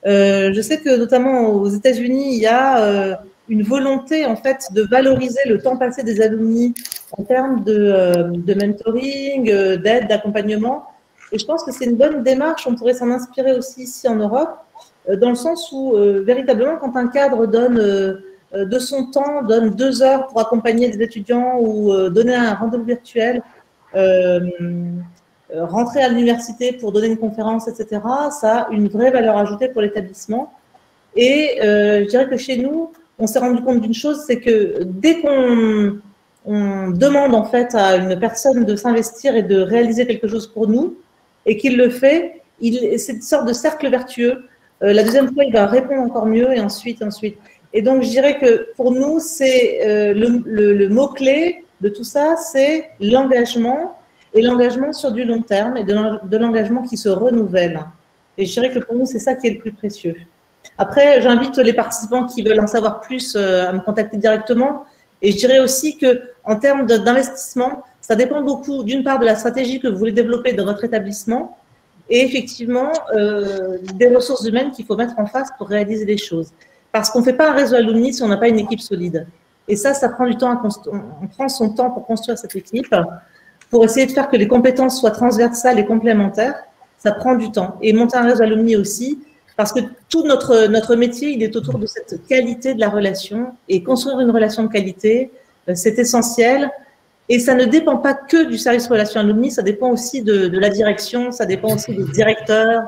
Je sais que notamment aux États-Unis, il y a une volonté en fait de valoriser le temps passé des alumni en termes de mentoring, d'aide, d'accompagnement. Et je pense que c'est une bonne démarche. On pourrait s'en inspirer aussi ici en Europe, dans le sens où véritablement, quand un cadre donne de son temps, donne 2 heures pour accompagner des étudiants ou donner un rendez-vous virtuel, rentrer à l'université pour donner une conférence, etc., ça a une vraie valeur ajoutée pour l'établissement. Et je dirais que chez nous, on s'est rendu compte d'une chose, c'est que dès qu'on demande en fait à une personne de s'investir et de réaliser quelque chose pour nous, et qu'il le fait, c'est une sorte de cercle vertueux. La deuxième fois, il va répondre encore mieux, et ensuite, et ensuite. Et donc, je dirais que pour nous, c'est le mot-clé de tout ça, c'est l'engagement, et l'engagement sur du long terme, et de l'engagement qui se renouvelle. Et je dirais que pour nous, c'est ça qui est le plus précieux. Après, j'invite les participants qui veulent en savoir plus à me contacter directement. Et je dirais aussi que En termes d'investissement, ça dépend beaucoup, d'une part, de la stratégie que vous voulez développer dans votre établissement et effectivement des ressources humaines qu'il faut mettre en face pour réaliser les choses. Parce qu'on ne fait pas un réseau alumni si on n'a pas une équipe solide. Et ça prend du temps. On prend son temps pour construire cette équipe, pour essayer de faire que les compétences soient transversales et complémentaires. Ça prend du temps. Et monter un réseau alumni aussi, parce que tout notre métier, il est autour de cette qualité de la relation. Et construire une relation de qualité, c'est essentiel. Et ça ne dépend pas que du service relations alumni, ça dépend aussi de la direction, ça dépend aussi des directeurs,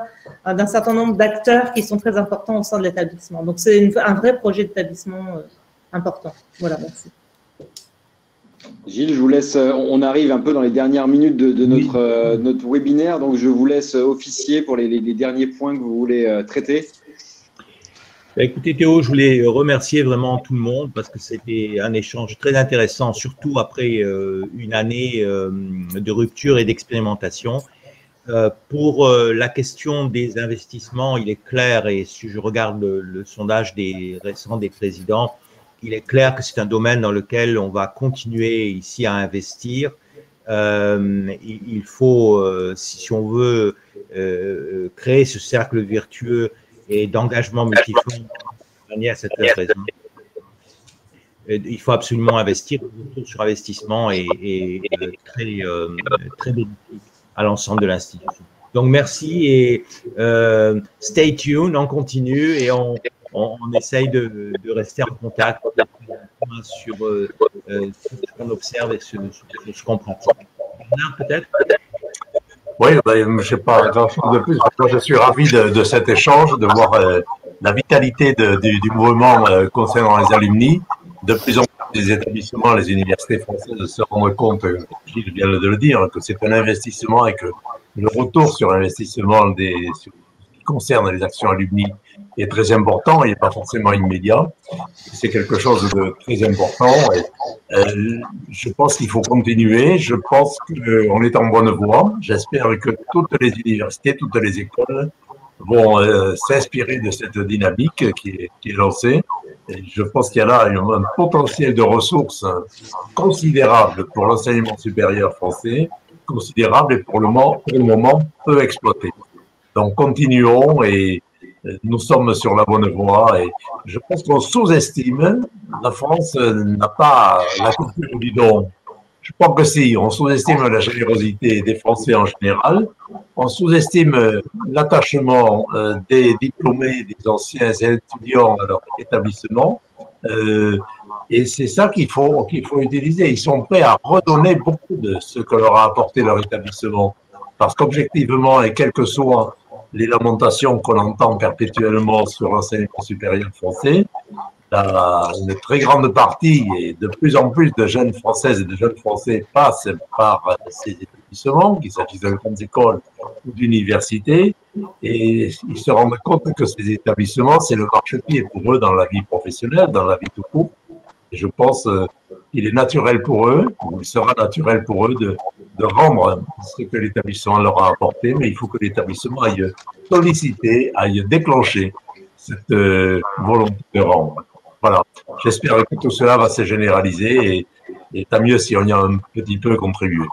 d'un certain nombre d'acteurs qui sont très importants au sein de l'établissement. Donc, c'est un vrai projet d'établissement important. Voilà, merci. Gilles, je vous laisse, on arrive un peu dans les dernières minutes de notre webinaire, donc je vous laisse officier pour les derniers points que vous voulez traiter. Écoutez Théo, je voulais remercier vraiment tout le monde parce que c'était un échange très intéressant, surtout après une année de rupture et d'expérimentation. Pour la question des investissements, il est clair, et si je regarde le sondage récent des présidents, il est clair que c'est un domaine dans lequel on va continuer ici à investir. Il faut, si on veut créer ce cercle vertueux et d'engagement multifonds de manière à cette raison, il faut absolument investir. Le retour sur investissement est très bénéfique à l'ensemble de l'institution. Donc, merci et stay tuned, on continue et on essaye de rester en contact sur ce qu'on observe et sur ce qu'on pratique. Bernard, peut-être? Oui, je ne sais pas grand-chose de plus. Moi, je suis ravi de cet échange, de voir la vitalité du mouvement concernant les alumni. De plus en plus, les établissements, les universités françaises se rendent compte, Gilles vient de le dire, que c'est un investissement et que le retour sur investissement qui concerne les actions alumni est très important. Il n'est pas forcément immédiat. C'est quelque chose de très important. Et, je pense qu'il faut continuer. Je pense qu'on est en bonne voie. J'espère que toutes les universités, toutes les écoles vont s'inspirer de cette dynamique qui est lancée. Et je pense qu'il y a là un potentiel de ressources considérable pour l'enseignement supérieur français, considérable et pour le moment peu exploité. Donc continuons et nous sommes sur la bonne voie et je pense qu'on sous-estime, la France n'a pas la culture du don. Je pense que si, on sous-estime la générosité des Français en général, on sous-estime l'attachement des diplômés, des anciens étudiants à leur établissement, et c'est ça qu'il faut utiliser. Ils sont prêts à redonner beaucoup de ce que leur a apporté leur établissement, parce qu'objectivement, et quelles que soient les lamentations qu'on entend perpétuellement sur l'enseignement supérieur français, une très grande partie et de plus en plus de jeunes Françaises et de jeunes Français passent par ces établissements, qu'il s'agisse de grandes écoles ou d'universités, et ils se rendent compte que ces établissements, c'est le marchepied pour eux dans la vie professionnelle, dans la vie tout court. Et je pense qu'il est naturel pour eux, ou il sera naturel pour eux de rendre ce que l'établissement leur a apporté, mais il faut que l'établissement aille solliciter, aille déclencher cette volonté de rendre. Voilà. J'espère que tout cela va se généraliser et tant mieux si on y a un petit peu contribué.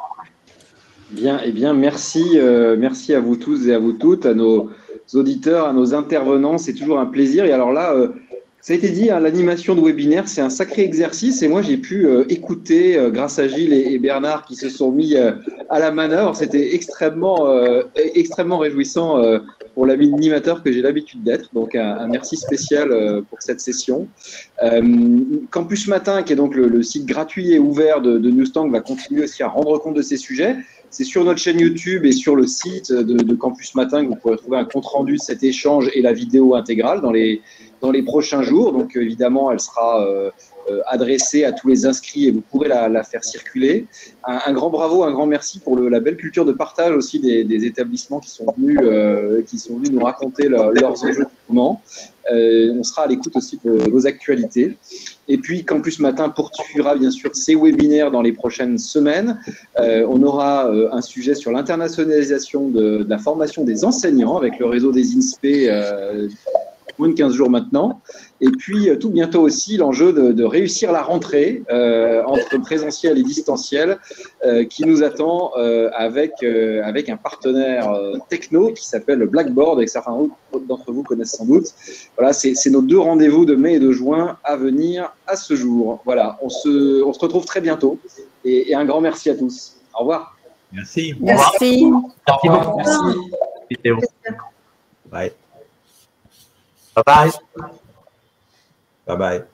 Bien, eh bien, merci à vous tous et à vous toutes, à nos auditeurs, à nos intervenants. C'est toujours un plaisir. Et alors là, ça a été dit, hein, l'animation de webinaire, c'est un sacré exercice. Et moi, j'ai pu écouter, grâce à Gilles et Bernard qui se sont mis à la manœuvre. C'était extrêmement réjouissant pour l'animateur que j'ai l'habitude d'être. Donc, un merci spécial pour cette session. Campus Matin, qui est donc le site gratuit et ouvert de Newstank, va continuer aussi à rendre compte de ces sujets. C'est sur notre chaîne YouTube et sur le site de Campus Matin que vous pourrez trouver un compte-rendu de cet échange et la vidéo intégrale dans les prochains jours. Donc, évidemment, elle sera adressée à tous les inscrits et vous pourrez la faire circuler. Un grand bravo, un grand merci pour la belle culture de partage aussi des établissements qui sont venus nous raconter leurs enjeux du moment. On sera à l'écoute aussi de vos actualités. Et puis, Campus Matin poursuivra bien sûr ses webinaires dans les prochaines semaines. On aura un sujet sur l'internationalisation de la formation des enseignants avec le réseau des INSPE moins de 15 jours maintenant. Et puis, tout bientôt aussi, l'enjeu de réussir la rentrée entre présentiel et distanciel qui nous attend avec un partenaire techno qui s'appelle Blackboard et que certains d'entre vous connaissent sans doute. Voilà, c'est nos 2 rendez-vous de mai et de juin à venir à ce jour. Voilà, on se retrouve très bientôt et un grand merci à tous. Au revoir. Merci. Merci. Au revoir. Merci. Bye. Bye bye. Bye bye.